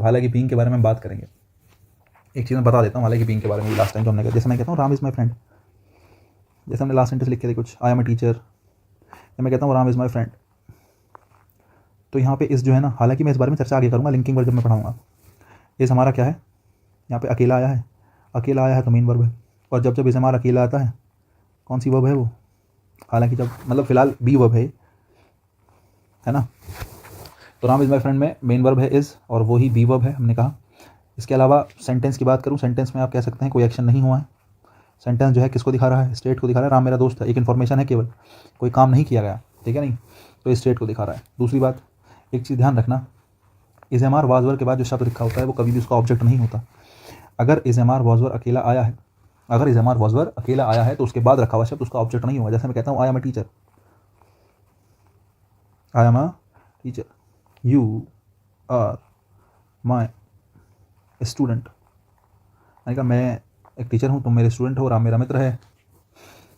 हालांकि बीइंग के बारे में बात करेंगे। एक चीज़ मैं बता देता हूँ हालांकि बीइंग के बारे में, लास्ट टाइम जो हमने कहा, जैसे मैं कहता हूँ राम इज़ माई फ्रेंड, जैसे हमने लास्ट सेंटेंस लिखे थे कुछ, आई एम ए टीचर, या मैं कहता हूँ राम इज़ माई फ्रेंड, तो यहाँ पे इस जो है ना, हालांकि मैं इस बारे में चर्चा आगे करूँगा लिंकिंग वर्ड जब मैं पढ़ाऊँगा। इस हमारा क्या है, यहाँ पे अकेला आया है, अकेला आया है तो मेन वर्ब है, और जब जब इस हमारा अकेला आता है कौन सी वर्ब है वो, हालांकि जब मतलब फिलहाल बी वर्ब है ना। तो राम इज़ माई फ्रेंड में मेन वर्ब है इज़, और वही बी वर्ब है हमने कहा। इसके अलावा सेंटेंस की बात करूँ, सेंटेंस में आप कह सकते हैं कोई एक्शन नहीं हुआ है, सेंटेंस जो है किसको दिखा रहा है, स्टेट को दिखा रहा है, राम मेरा दोस्त है, एक इन्फॉर्मेशन है केवल, कोई काम नहीं किया गया, ठीक है नहीं, तो स्टेट को दिखा रहा है। दूसरी बात, एक चीज़ ध्यान रखना, इज एम आर वाजवर के बाद जो शब्द लिखा होता है वो कभी भी उसका ऑब्जेक्ट नहीं होता। अगर इज एम आर वाजवर अकेला आया है, अगर इज एम आर वाजवर अकेला आया है तो उसके बाद रखा हुआ शब्द उसका ऑब्जेक्ट नहीं होगा। जैसे मैं कहता हूँ I am a teacher, I am a teacher, you are my student, मैंने कहा मैं एक टीचर हूँ, तुम मेरे स्टूडेंट हो, राम मेरा मित्र है।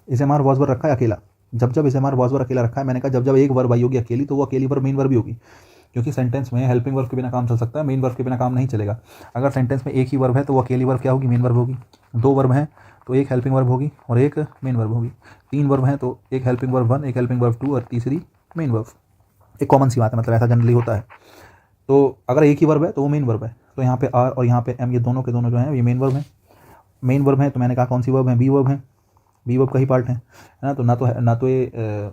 इज एम आर वाजवर रखा है अकेला, जब जब इज एम आर वाजवर अकेला रखा है, मैंने कहा जब जब एक वर्ब आई होगी अकेली तो वो अकेली वर्ब मेन वर्ब भी होगी, क्योंकि सेंटेंस में हेल्पिंग वर्ब के बिना काम चल सकता है, मेन वर्ब के बिना काम नहीं चलेगा। अगर सेंटेंस में एक ही वर्ब है तो वो अकेली वर्ब क्या होगी, मेन वर्ब होगी। दो वर्ब हैं तो एक हेल्पिंग वर्ब होगी और एक मेन वर्ब होगी। तीन वर्ब हैं तो एक हेल्पिंग वर्ब 1, एक हेल्पिंग वर्ब 2 और तीसरी मेन वर्ब। एक कॉमन सी बात है, मतलब ऐसा जनरली होता है। तो अगर एक ही वर्ब है तो वो मेन वर्ब है, तो यहाँ पे आर और यहाँ पे एम, ये दोनों के दोनों जो हैं ये मेन वर्ब हैं। मेन वर्ब है तो मैंने कहा कौन सी वर्ब है, बी वर्ब है, बी वर्ब का ही पार्ट है ना। तो ना तो ये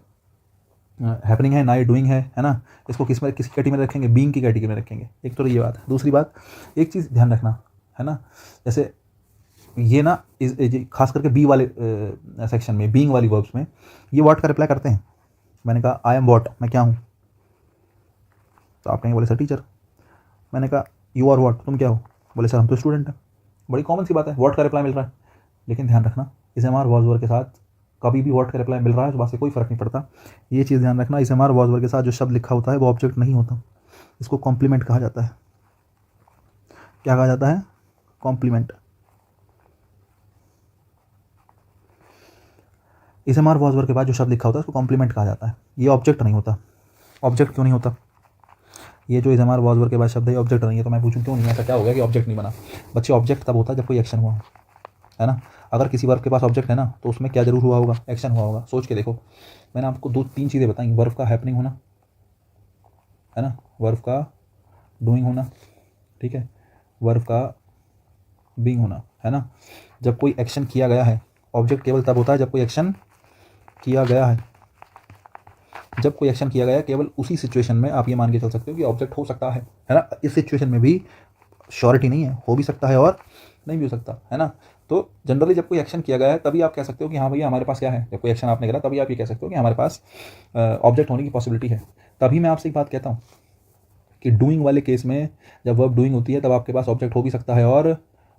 हैपनिंग है ना ये डूइंग है ना। इसको किस कैटेगरी में रखेंगे, बीइंग की कैटेगरी में रखेंगे। एक तो ये बात है। दूसरी बात, एक चीज़ ध्यान रखना है ना, जैसे ये ना खास करके बी वाले सेक्शन में, बीइंग वाली वर्ब्स में ये व्हाट का रिप्लाई करते हैं। मैंने कहा आई एम व्हाट, मैं क्या हूँ, तो आप कहेंगे बोले सर टीचर। मैंने कहा यू आर व्हाट, तुम क्या हो, बोले सर हम तो स्टूडेंट हैं। बड़ी कॉमन सी बात है, व्हाट का रिप्लाई मिल रहा है। लेकिन ध्यान रखना, इस एम आर वॉज वर्ब के साथ कभी भी व्हाट का रिप्लाई मिल रहा है, उस बात से कोई फर्क नहीं पड़ता। ये चीज़ ध्यान रखना, इस एम आर वॉज वर्ब के साथ जो शब्द लिखा होता है वो ऑब्जेक्ट नहीं होता, इसको कॉम्प्लीमेंट कहा जाता है। क्या कहा जाता है, कॉम्प्लीमेंट। इस एम आर वॉज वर्ब के बाद जो शब्द लिखा होता है उसको कॉम्प्लीमेंट कहा जाता है, ये ऑब्जेक्ट नहीं होता। ऑब्जेक्ट क्यों नहीं होता, ये जो इस एम आर वॉज वर्ब के बाद शब्द है ऑब्जेक्ट नहीं है, तो मैं पूछूं क्यों नहीं, ऐसा क्या हो गया कि ऑब्जेक्ट नहीं बना। बच्चे ऑब्जेक्ट तब होता है जब कोई एक्शन हुआ है ना। अगर किसी वर्ब के पास ऑब्जेक्ट है ना तो उसमें क्या जरूर हुआ होगा, एक्शन हुआ होगा। सोच के देखो, मैंने आपको 2-3 चीज़ें बताई, वर्ब का हैपनिंग होना है ना, वर्ब का डूइंग होना, ठीक है, वर्ब का बीइंग होना है ना। जब कोई एक्शन किया गया है, ऑब्जेक्ट केवल तब होता है जब कोई एक्शन किया गया है। जब कोई एक्शन किया गया है केवल उसी सिचुएशन में आप ये मान के चल सकते हो कि ऑब्जेक्ट हो सकता है ना। इस सिचुएशन में भी श्योरिटी नहीं है, हो भी सकता है और नहीं भी हो सकता है ना। तो जनरली जब कोई एक्शन किया गया है तभी आप कह सकते हो कि हाँ भैया हमारे पास क्या है, जब कोई एक्शन आपने करा तभी आप ये कह सकते हो कि हमारे पास ऑब्जेक्ट होने की पॉसिबिलिटी है। तभी मैं आपसे एक बात कहता हूँ कि डूइंग वाले केस में जब वर्ब डूइंग होती है तब आपके पास ऑब्जेक्ट हो भी सकता है और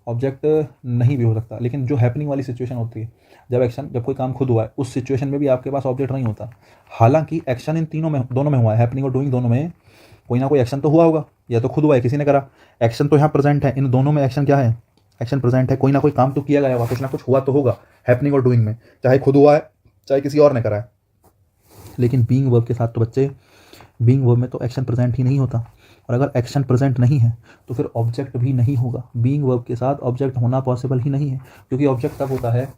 ऑब्जेक्ट नहीं भी हो सकता। लेकिन जो हैपनिंग वाली सिचुएशन होती है, जब कोई काम खुद हुआ है, उस सिचुएशन में भी आपके पास ऑब्जेक्ट नहीं होता। हालांकि एक्शन इन दोनों में हुआ है, हैपनिंग और डूइंग दोनों में कोई ना कोई एक्शन तो हुआ होगा, या तो खुद हुआ है किसी ने करा, एक्शन तो यहाँ प्रेजेंट है। इन दोनों में एक्शन क्या है, एक्शन प्रेजेंट है, कोई ना कोई काम तो किया गया होगा, कुछ ना कुछ हुआ तो होगा हैपनिंग और डूइंग में, चाहे खुद हुआ है चाहे किसी और ने करा है। लेकिन बीइंग वर्ब के साथ तो बच्चे, बीइंग वर्ब में तो एक्शन प्रेजेंट ही नहीं होता, और अगर एक्शन प्रेजेंट नहीं है तो फिर ऑब्जेक्ट भी नहीं होगा। बीइंग वर्ब के साथ ऑब्जेक्ट होना पॉसिबल ही नहीं है, क्योंकि ऑब्जेक्ट तब होता है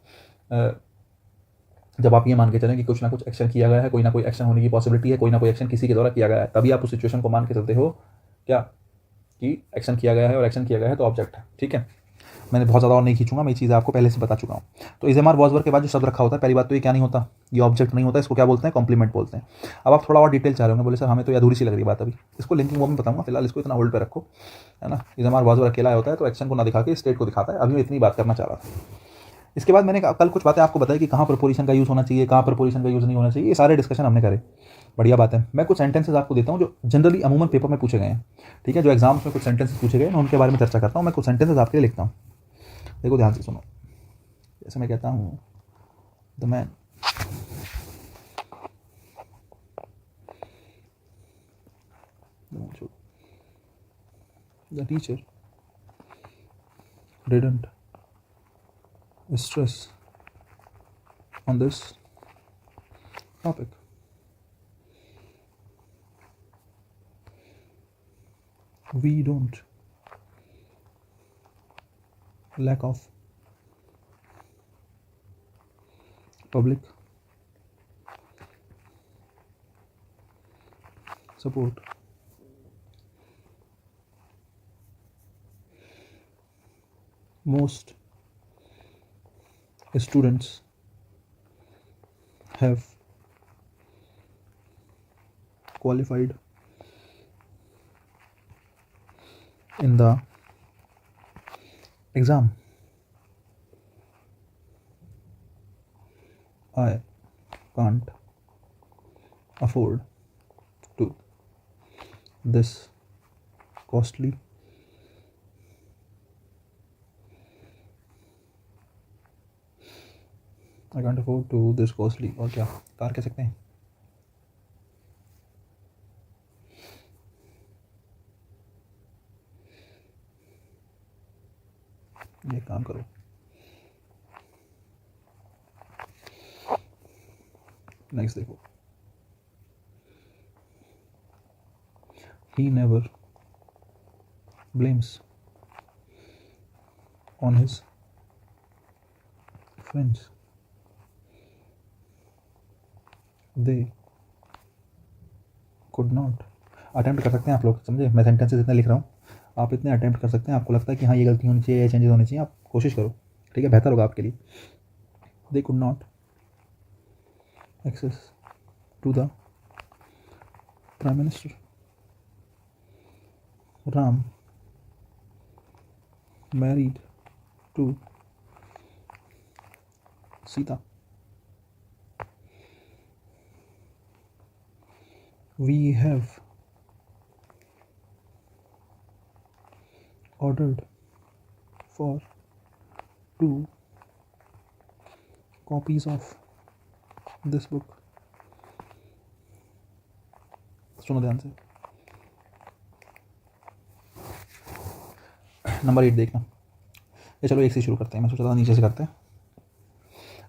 जब आप ये मान के चलें कि कुछ ना कुछ एक्शन किया गया है, कोई ना कोई एक्शन होने की पॉसिबिलिटी है, कोई ना कोई एक्शन किसी के द्वारा किया गया है, तभी आप उस सिचुएशन को मान के चलते हो क्या, कि एक्शन किया गया है, और एक्शन किया गया है तो ऑब्जेक्ट है। ठीक है, मैंने बहुत ज़्यादा और नहीं खींचूंगा, मैं ये चीज़ आपको पहले से बता चुका हूँ। तो is am are was verb के बाद जो शब्द रखा होता है, पहली बात तो ये क्या नहीं होता, ये ऑब्जेक्ट नहीं होता, इसको क्या बोलते हैं, कॉम्प्लीमेंट बोलते हैं। अब आप थोड़ा और डिटेल चाह रहे होंगे, बोले सर हमें तो ये अधूरी सी लग रही बात, अभी इसको लिंकिंग वो में बताऊंगा, फिलहाल इसको इतना होल्ड पे रखो है ना। Is am are was verb अकेला होता है तो एक्शन को ना दिखा के स्टेट को दिखाता है, अभी मैं इतनी बात करना चाह रहा था। इसके बाद मैंने कल कुछ बातें आपको बताई कि कहाँ प्रपोजिशन का यूज़ होना चाहिए, कहाँ प्रपोजिशन का यूज़ नहीं होना चाहिए, ये सारे डिस्कशन हमने करे, बढ़िया बात है। मैं कुछ सेंटेंसेस आपको देता हूँ जो जनरली अमूमन पेपर में पूछे गए हैं, ठीक है, जो एग्जाम्स में कुछ सेंटेंसेस पूछे गए हैं, मैं उनके बारे में चर्चा करता हूँ। मैं कुछ सेंटेंसेस आपके लिए लिखता हूँ, देखो ध्यान से सुनो। जैसे मैं कहता हूँ the man, the teacher didn't stress on this topic. We don't lack of public support, most students have qualified in the exam. I can't afford to this costly I can't afford to this costly और क्या car कह सकते हैं। ये काम करो, next देखो, he never blames on his friends, they could not। Attempt कर सकते हैं आप लोग, समझे, मैं सेंटेंसेस इतने लिख रहा हूँ, आप इतने अटेम्प्ट कर सकते हैं, आपको लगता है कि हाँ ये गलती होनी चाहिए, ये चेंजेस होने चाहिए, आप कोशिश करो, ठीक है, बेहतर होगा आपके लिए। They could not access to the prime minister, Ram married to Sita, we have ordered for 2 copies of this book। सुनो ध्यान से, नंबर 8 देखना। ये चलो एक से शुरू करते हैं, मैं सोचा था नीचे से करते हैं।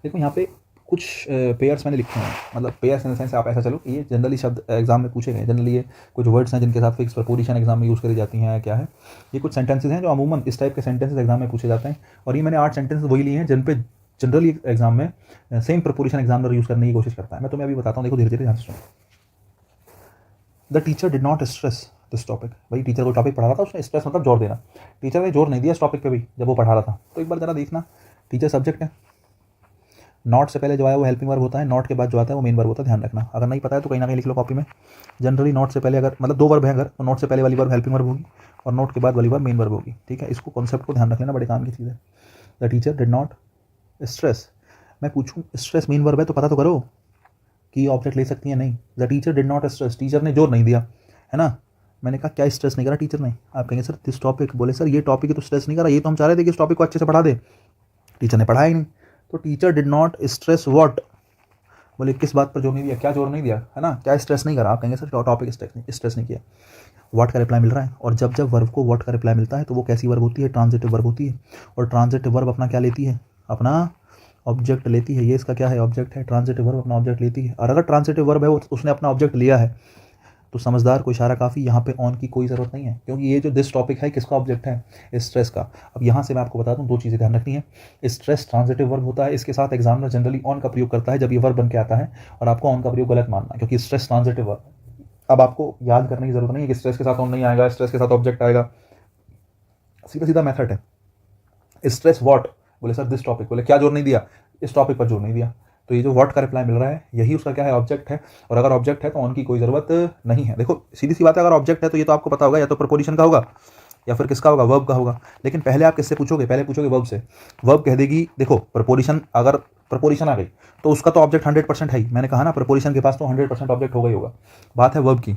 देखो यहाँ पे कुछ पेयर्स मैंने लिखे हैं, मतलब पेयर्स इन द सेंस आप ऐसा चलो, ये जनरली शब्द एग्जाम में पूछे गए, जनरली ये कुछ वर्ड्स हैं जिनके साथ फिक्स प्रपोजिशन एग्जाम में यूज़ करी जाती हैं, क्या है ये, कुछ सेंटेंसेस हैं जो अमूमन इस टाइप के सेंटेंसेस एग्जाम में पूछे जाते हैं। और ये मैंने 8 सेंटेंसेस वही लिए हैं जिन पे जनरली एग्जाम में सेम प्रपोजिशन एग्जामिनर यूज़ करने की कोशिश करता है। मैं तुम्हें अभी बताता हूँ, देखो धीरे धीरे ध्यान से सुनो। The teacher did not stress this topic. भाई टीचर को टॉपिक पढ़ा रहा था, उसने स्ट्रेस मतलब जोर देना, टीचर ने जोर नहीं दिया इस टॉपिक पे भी जब वो पढ़ा रहा था। तो एक बार जरा देखना, टीचर सब्जेक्ट है, नॉट से पहले जो है वो हेल्पिंग वर्ब होता है, नॉट के बाद जो आता है वो मेन वर्ब होता है, ध्यान रखना। अगर नहीं पता है तो कहीं ना कहीं लिख लो कॉपी में। जनरली नॉट से पहले अगर मतलब 2 वर्ब है अगर, तो नॉट से पहले वाली वर्ब हेल्पिंग वर्ब होगी और नॉट के बाद वाली वर्ब मेन वर्ब होगी, ठीक है। इसको कॉन्सेप्ट को ध्यान रख लेना, बड़े काम की चीज़ है। The teacher did not stress, मैं पूछूँ स्ट्रेस मेन वर्ब है तो पता तो करो कि ऑब्जेक्ट ले सकती है, नहीं। The teacher did not stress, teacher ने जोर नहीं दिया, है ना। मैंने कहा क्या स्ट्रेस नहीं करा टीचर ने, आप कहेंगे सर दिस टॉपिक, बोले सर ये टॉपिक तो स्ट्रेस नहीं करा, ये तो हम चाह रहे थे कि इस टॉपिक को अच्छे से पढ़ा दे, टीचर ने पढ़ाया ही नहीं। तो teacher did not stress what, बोले किस बात पर जोर नहीं दिया, क्या जोर नहीं दिया, है ना, क्या स्ट्रेस नहीं करा। आप कहेंगे सर टॉपिक स्ट्रेस नहीं किया। व्हाट का रिप्लाई मिल रहा है, और जब जब वर्ब को व्हाट का रिप्लाई मिलता है तो वो कैसी वर्ब होती है, ट्रांजिटिव वर्ब होती है। और ट्रांजिटिव वर्ब अपना क्या लेती है, अपना ऑब्जेक्ट लेती है। ये इसका क्या है, ऑब्जेक्ट है। ट्रांजिटिव वर्ब अपना ऑब्जेक्ट लेती है, और अगर ट्रांजिटिव वर्ब है उसने अपना ऑब्जेक्ट लिया है तो समझदार को इशारा काफ़ी, यहाँ पे ऑन की कोई ज़रूरत नहीं है, क्योंकि ये जो दिस टॉपिक है किसका ऑब्जेक्ट है, स्ट्रेस का। अब यहाँ से मैं आपको बता दूँ 2 चीज़ें ध्यान रखनी है। स्ट्रेस ट्रांजिटिव वर्ब होता है, इसके साथ एग्जामिनर जनरली ऑन का प्रयोग करता है जब ये वर्ब बन के आता है, और आपको ऑन का प्रयोग गलत मानना है क्योंकि स्ट्रेस ट्रांजिटिव वर्ब। अब आपको याद करने की जरूरत नहीं है कि स्ट्रेस के साथ ऑन नहीं आएगा, स्ट्रेस के साथ ऑब्जेक्ट आएगा, सीधा सीधा मेथड है। स्ट्रेस व्हाट, बोले सर दिस टॉपिक, बोले क्या जोर नहीं दिया, इस टॉपिक पर जोर नहीं दिया। तो ये जो व्हाट का रिप्लाई मिल रहा है यही उसका क्या है, ऑब्जेक्ट है। और अगर ऑब्जेक्ट है तो ऑन की कोई ज़रूरत नहीं है। देखो सीधी सी बात है, अगर ऑब्जेक्ट है तो ये तो आपको पता होगा या तो प्रपोजिशन का होगा या फिर किसका होगा, वर्ब का होगा। लेकिन पहले आप किससे पूछोगे, पहले पूछोगे वर्ब से। वर्ब कह देगी, देखो प्रपोजिशन, अगर प्रपोजिशन आ गई तो उसका तो ऑब्जेक्ट 100% है ही, मैंने कहा ना प्रपोजिशन के पास तो 100% ऑब्जेक्ट होगा ही होगा। बात है वर्ब की,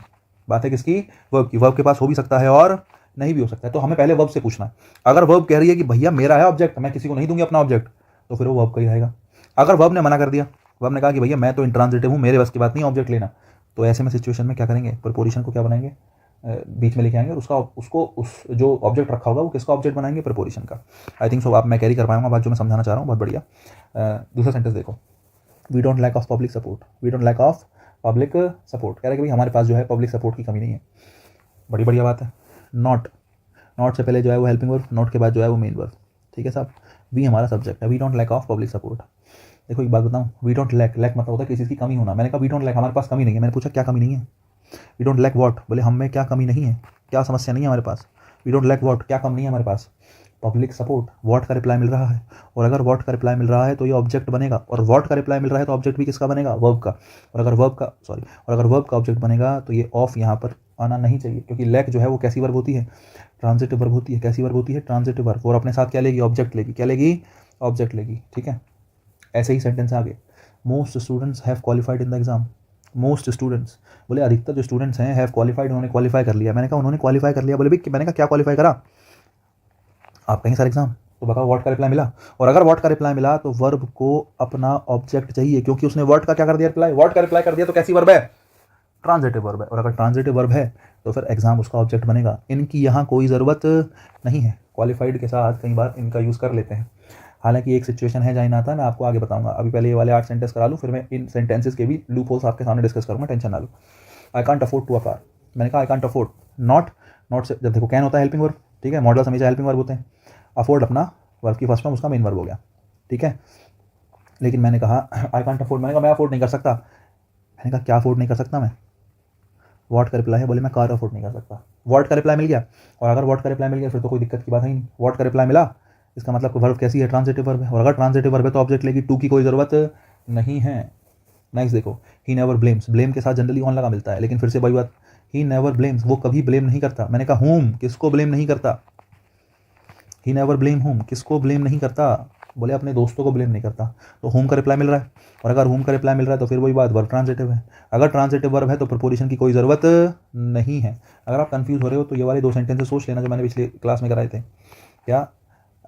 बात है किसकी, वर्ब की। वर्ब के पास हो भी सकता है और नहीं भी हो सकता है, तो हमें पहले वर्ब से पूछना है। अगर वर्ब कह रही है कि भैया मेरा है ऑब्जेक्ट, मैं किसी को नहीं दूंगी अपना ऑब्जेक्ट, तो फिर वो वर्ब का ही रहेगा। अगर वर्ब ने मना कर दिया, वर्ब ने कहा कि भैया मैं तो इंट्रांजिटिव हूँ, मेरे बस की बात नहीं ऑब्जेक्ट लेना, तो ऐसे में सिचुएशन में क्या करेंगे, प्रपोजिशन को क्या बनाएंगे, बीच में लेके आएंगे, और उस जो ऑब्जेक्ट रखा होगा वो किसका ऑब्जेक्ट बनाएंगे, प्रपोजिशन का। आई थिंक सो आप मैं कैरी कर पाऊंगा बात जो मैं समझाना चाह रहा हूँ, बहुत बढ़िया। दूसरा सेंटेंस देखो, we don't lack of public support, we don't lack of public support, कह रहे कि भाई हमारे पास जो है पब्लिक सपोर्ट की कमी नहीं है, बड़ी बढ़िया बात है। नॉट, नॉट से पहले जो है वो हेल्पिंग वर्ब, नॉट के बाद जो है वो मेन वर्ब, ठीक है साहब, वी हमारा सब्जेक्ट है, we don't lack of public support. देखो एक बात बताऊँ, वी डोंट लैक मतलब होता है किसी चीज़ की कमी होना। मैंने कहा वी डोंट लैक, हमारे पास कमी नहीं है। मैंने पूछा क्या कमी नहीं है, वी डोंट लैक वॉट, बोले हम में क्या कमी नहीं है, क्या समस्या नहीं है हमारे पास। वी डोंट लैक वॉट, क्या कम नहीं है हमारे पास, पब्लिक सपोर्ट। वॉट का रिप्लाई मिल रहा है, और अगर वॉट का रिप्लाई मिल रहा है तो ये ऑब्जेक्ट बनेगा, और वॉट का रिप्लाई मिल रहा है तो ऑब्जेक्ट भी किसका बनेगा, वर्ब का। और अगर वर्ब का ऑब्जेक्ट बनेगा तो ये ऑफ यहाँ पर आना नहीं चाहिए, क्योंकि लैक जो है वो कैसी वर्ब होती है, ट्रांजिटिव वर्ब होती है। कैसी वर्ब होती है, ट्रांजिटिव वर्ब, और अपने साथ क्या लेगी, ऑब्जेक्ट लेगी। क्या लेगी, ऑब्जेक्ट लेगी। ठीक है, ऐसे ही सेंटेंस आगे, most students have qualified in the exam. Most students, बोले अधिकतर जो स्टूडेंट्स हैं हैव क्वालिफाइड, उन्होंने क्वालिफाई कर लिया। मैंने कहा उन्होंने क्वालिफाई कर लिया, बोले भाई मैंने कहा क्या क्वालिफाई करा आप, कहीं सर एग्जाम, तो बताओ व्हाट का रिप्लाई मिला। और अगर व्हाट का रिप्लाई मिला तो वर्ब को अपना ऑब्जेक्ट चाहिए, क्योंकि उसने व्हाट का क्या कर दिया, रिप्लाई, व्हाट का रिप्लाई कर दिया, तो कैसी वर्ब है, ट्रांजिटिव वर्ब है। और अगर ट्रांजिटिव वर्ब है तो फिर एग्जाम उसका ऑब्जेक्ट बनेगा। इनकी यहाँ कोई ज़रूरत नहीं है, क्वालिफाइड के साथ कई बार इनका यूज़ कर लेते हैं। हालांकि एक सिचुएशन है जहाँ आता है, मैं आपको आगे बताऊंगा। अभी पहले ये वाले 8 सेंटेंस करा लूँ, फिर मैं इन सेंटेंसेस के भी लूप होल्स आपके सामने डिस्कस करूँगा, टेंशन ना लो। I can't afford to a car, मैंने कहा आई कांट अफोर्ड, नॉट से जब देखो कैन होता है हेल्पिंग वर्ब, ठीक है, मॉडल हमेशा हेल्पिंग वर्ब होते हैं। अफोर्ड अपना वर्ब की फर्स्ट फॉर्म, उसका मेन वर्ब हो गया, ठीक है। लेकिन मैंने कहा आई कांट अफोर्ड, मैंने कहा मैं अफोर्ड नहीं कर सकता। मैंने कहा क्या अफोर्ड नहीं कर सकता मैं, वॉट का रिप्लाई है, बोले मैं कार अफोर्ड नहीं कर सकता। वॉट का रिप्लाई मिल गया, और अगर वॉट का रिप्लाई मिल गया फिर तो कोई दिक्कत की बात है नहीं। वॉट का रिप्लाई मिला, इसका मतलब वर्ब कैसी है, ट्रांजिटिव वर्ब है, और अगर ट्रांजिटिव वर्ब है तो ऑब्जेक्ट लेगी, टू की कोई ज़रूरत नहीं है। नेक्स्ट देखो, ही नेवर ब्लेम्स, ब्लेम के साथ जनरली ऑन लगा मिलता है, लेकिन फिर से वही बात, ही नेवर ब्लेम्स, वो कभी ब्लेम नहीं करता। मैंने कहा होम, किसको ब्लेम नहीं करता, ही नेवर ब्लेम होम, किसको ब्लेम नहीं करता, बोले अपने दोस्तों को ब्लेम नहीं करता। तो होम का रिप्लाई मिल रहा है, और अगर होम का रिप्लाई मिल रहा है तो फिर वही बात, वर्ब ट्रांजिटिव है। अगर ट्रांजिटिव वर्ब है तो प्रपोजिशन की कोई ज़रूरत नहीं है। अगर आप कंफ्यूज हो रहे हो तो ये वाले 2 सेंटेंसेस सोच लेना जो मैंने पिछले क्लास में कराए थे। क्या,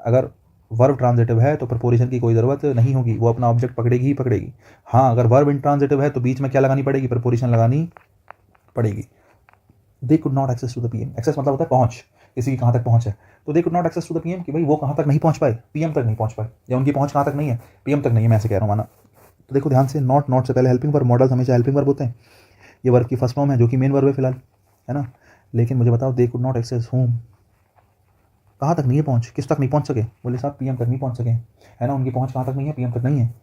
अगर वर्ब ट्रांजिटिव है तो प्रपोजिशन की कोई ज़रूरत नहीं होगी, वो अपना ऑब्जेक्ट पकड़ेगी ही पकड़ेगी। हाँ, अगर वर्ब इंट्रांजिटिव है तो बीच में क्या लगानी पड़ेगी, प्रपोजिशन लगानी पड़ेगी। They could not access to the PM, access मतलब होता है पहुँच, किसी की कहाँ तक पहुँच है, तो they could not access to the PM कि भाई वो कहाँ तक नहीं पहुँच पाए, पीएम तक नहीं पहुँच पाए, या उनकी पहुँच कहाँ तक नहीं है, पीएम तक नहीं है, मैं ऐसे कह रहा हूँ माना। तो देखो ध्यान से, नॉट से पहले हेल्पिंग वर्ब, मॉडल्स हमेशा हेल्पिंग वर्ब होते हैं। ये वर्ब की फर्स्ट फॉर्म है जो कि मेन वर्ब है फिलहाल, है ना। लेकिन मुझे बताओ, they could not access home, कहाँ तक नहीं है पहुँच, किस तक नहीं पहुँच सके, बोले साहब पीएम तक नहीं पहुँच सके, है ना। उनकी पहुँच कहाँ तक नहीं है, पीएम तक नहीं है।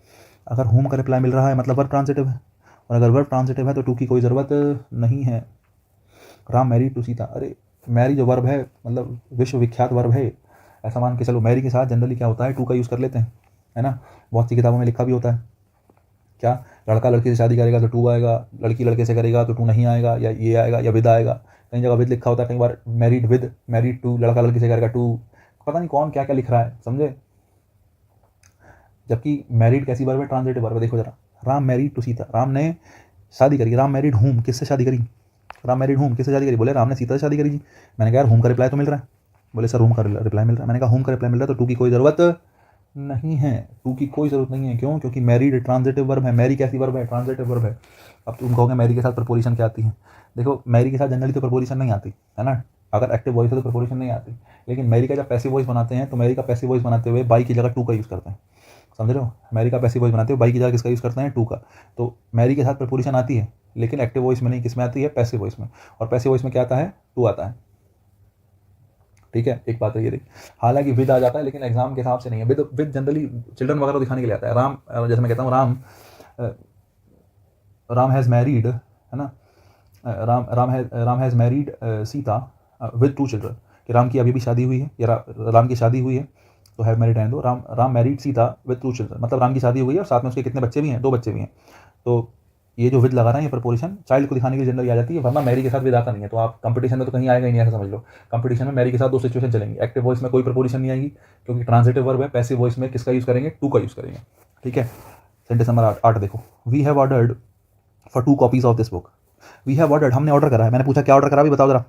अगर होम का रिप्लाई मिल रहा है मतलब वर्ब ट्रांजिटिव है, और अगर वर्ब ट्रांजिटिव है तो टू की कोई ज़रूरत नहीं है। राम मैरी टू सीता, अरे मैरी जो वर्ब है मतलब विश्वविख्यात वर्ब है, ऐसा मान के चलो। मैरी के साथ जनरली क्या होता है, टू का यूज़ कर लेते हैं, है ना। बहुत सी किताबों में लिखा भी होता है, क्या, लड़का लड़की से शादी करेगा तो टू आएगा, लड़की लड़के से करेगा तो टू नहीं आएगा, या ये आएगा या विद आएगा। कई जगह विद लिखा होता है, कई बार मैरिड विद, मैरिड टू, लड़का लड़की से करेगा टू, पता नहीं कौन क्या क्या लिख रहा है, समझे। जबकि मैरिड कैसी वर्ब है, ट्रांजिटिव वर्ब है। देखो जरा, राम मैरिड टू सीता, राम ने शादी करी। राम मैरिड होम, किससे शादी करी, राम मैरिड होम, किससे शादी करी, बोले राम ने सीता से शादी करी जी। मैंने कहा यार होम का रिप्लाई तो मिल रहा है, बोले सर होम का रिप्लाई मिल रहा है। मैंने कहा होम का रिप्लाई मिल रहा है तो टू की कोई ज़रूरत नहीं है, टू की कोई ज़रूरत नहीं है। क्यों, क्योंकि मैरिड ट्रांजिटिव वर्ब है, मैरी कैसी वर्ब है, ट्रांजिटिव वर्ब है। अब तुम कहोगे मैरी के साथ प्रपोजिशन क्या आती है, देखो मैरी के साथ जनरली तो प्रपोजिशन नहीं आती, है ना। अगर एक्टिव वॉइस है तो प्रपोजिशन नहीं आती, लेकिन मैरी का जब पैसिव वॉइस बनाते हैं तो मैरी का पैसिव वॉइस बनाते हुए बाई की जगह टू का यूज़ करते हैं, समझ रहे हो। मैरी का पैसिव वॉइस बनाते हुए बाई की जगह किसका यूज़ करते हैं, टू का। तो मैरी के साथ प्रपोजिशन आती है, लेकिन एक्टिव वॉइस में नहीं, किस में आती है, पैसिव वॉइस में। और पैसिव वॉइस में क्या आता है, टू आता है, ठीक है। एक बात है ये देखिए, हालांकि विद आ जाता है लेकिन एग्जाम के हिसाब से नहीं है। विद जनरली चिल्ड्रन वगैरह दिखाने के लिए आता है। राम, जैसे मैं कहता हूँ राम हैज़ मैरिड, है ना, Ram has married Sita with 2 children, कि राम की अभी भी शादी हुई है, या राम की शादी हुई है तो हैव मैरिड है दो, Ram married Sita with 2 children, मतलब राम की शादी हुई है और साथ में उसके कितने बच्चे भी हैं, 2 बच्चे भी हैं। तो ये जो विद लगा रहा है ये प्रपोजिशन चाइल्ड को दिखाने के लिए जनरली आ जाती है, वरना मैरी के साथ विद आता नहीं है। तो आप कंपटीशन में तो कहीं आएगा ही नहीं, ऐसा समझ लो। कंपटीशन में मैरी के साथ 2 सिचुएशन चलेंगी, एक्टिव वॉइस में कोई प्रपोजिशन नहीं आएगी क्योंकि ट्रांजिटिव वर्ब है, पैसिव वॉइस में किसका यूज़ करेंगे, टू का यूज़ करेंगे, ठीक है। सेंटेंस नंबर 8 देखो, we have ordered for 2 copies of this book. We have ordered, हमने ऑर्डर करा है। मैंने पूछा क्या ऑर्डर करा, भी बताओ जरा।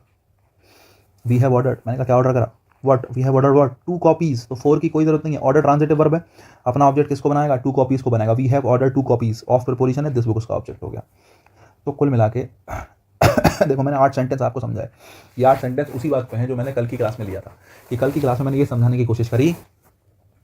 वी हैव ऑर्डर्ड, मैंने कहा क्या ऑर्डर करा, what, we have order what, 2 copies. तो 4 की कोई जरूरत नहीं है, ऑर्डर ट्रांजिटिव वर्ब है, अपना ऑब्जेक्ट किसको बनाएगा, 2 कॉपीज को बनाएगा। We have order 2 copies of preposition है दिस बुक, उसका ऑब्जेक्ट हो गया। तो कुल मिला के देखो मैंने 8 सेंटेंस आपको समझाए। ये 8 सेंटेंस उसी बात पे हैं जो मैंने कल की क्लास में लिया था, कि कल की क्लास में मैंने ये समझाने की कोशिश करी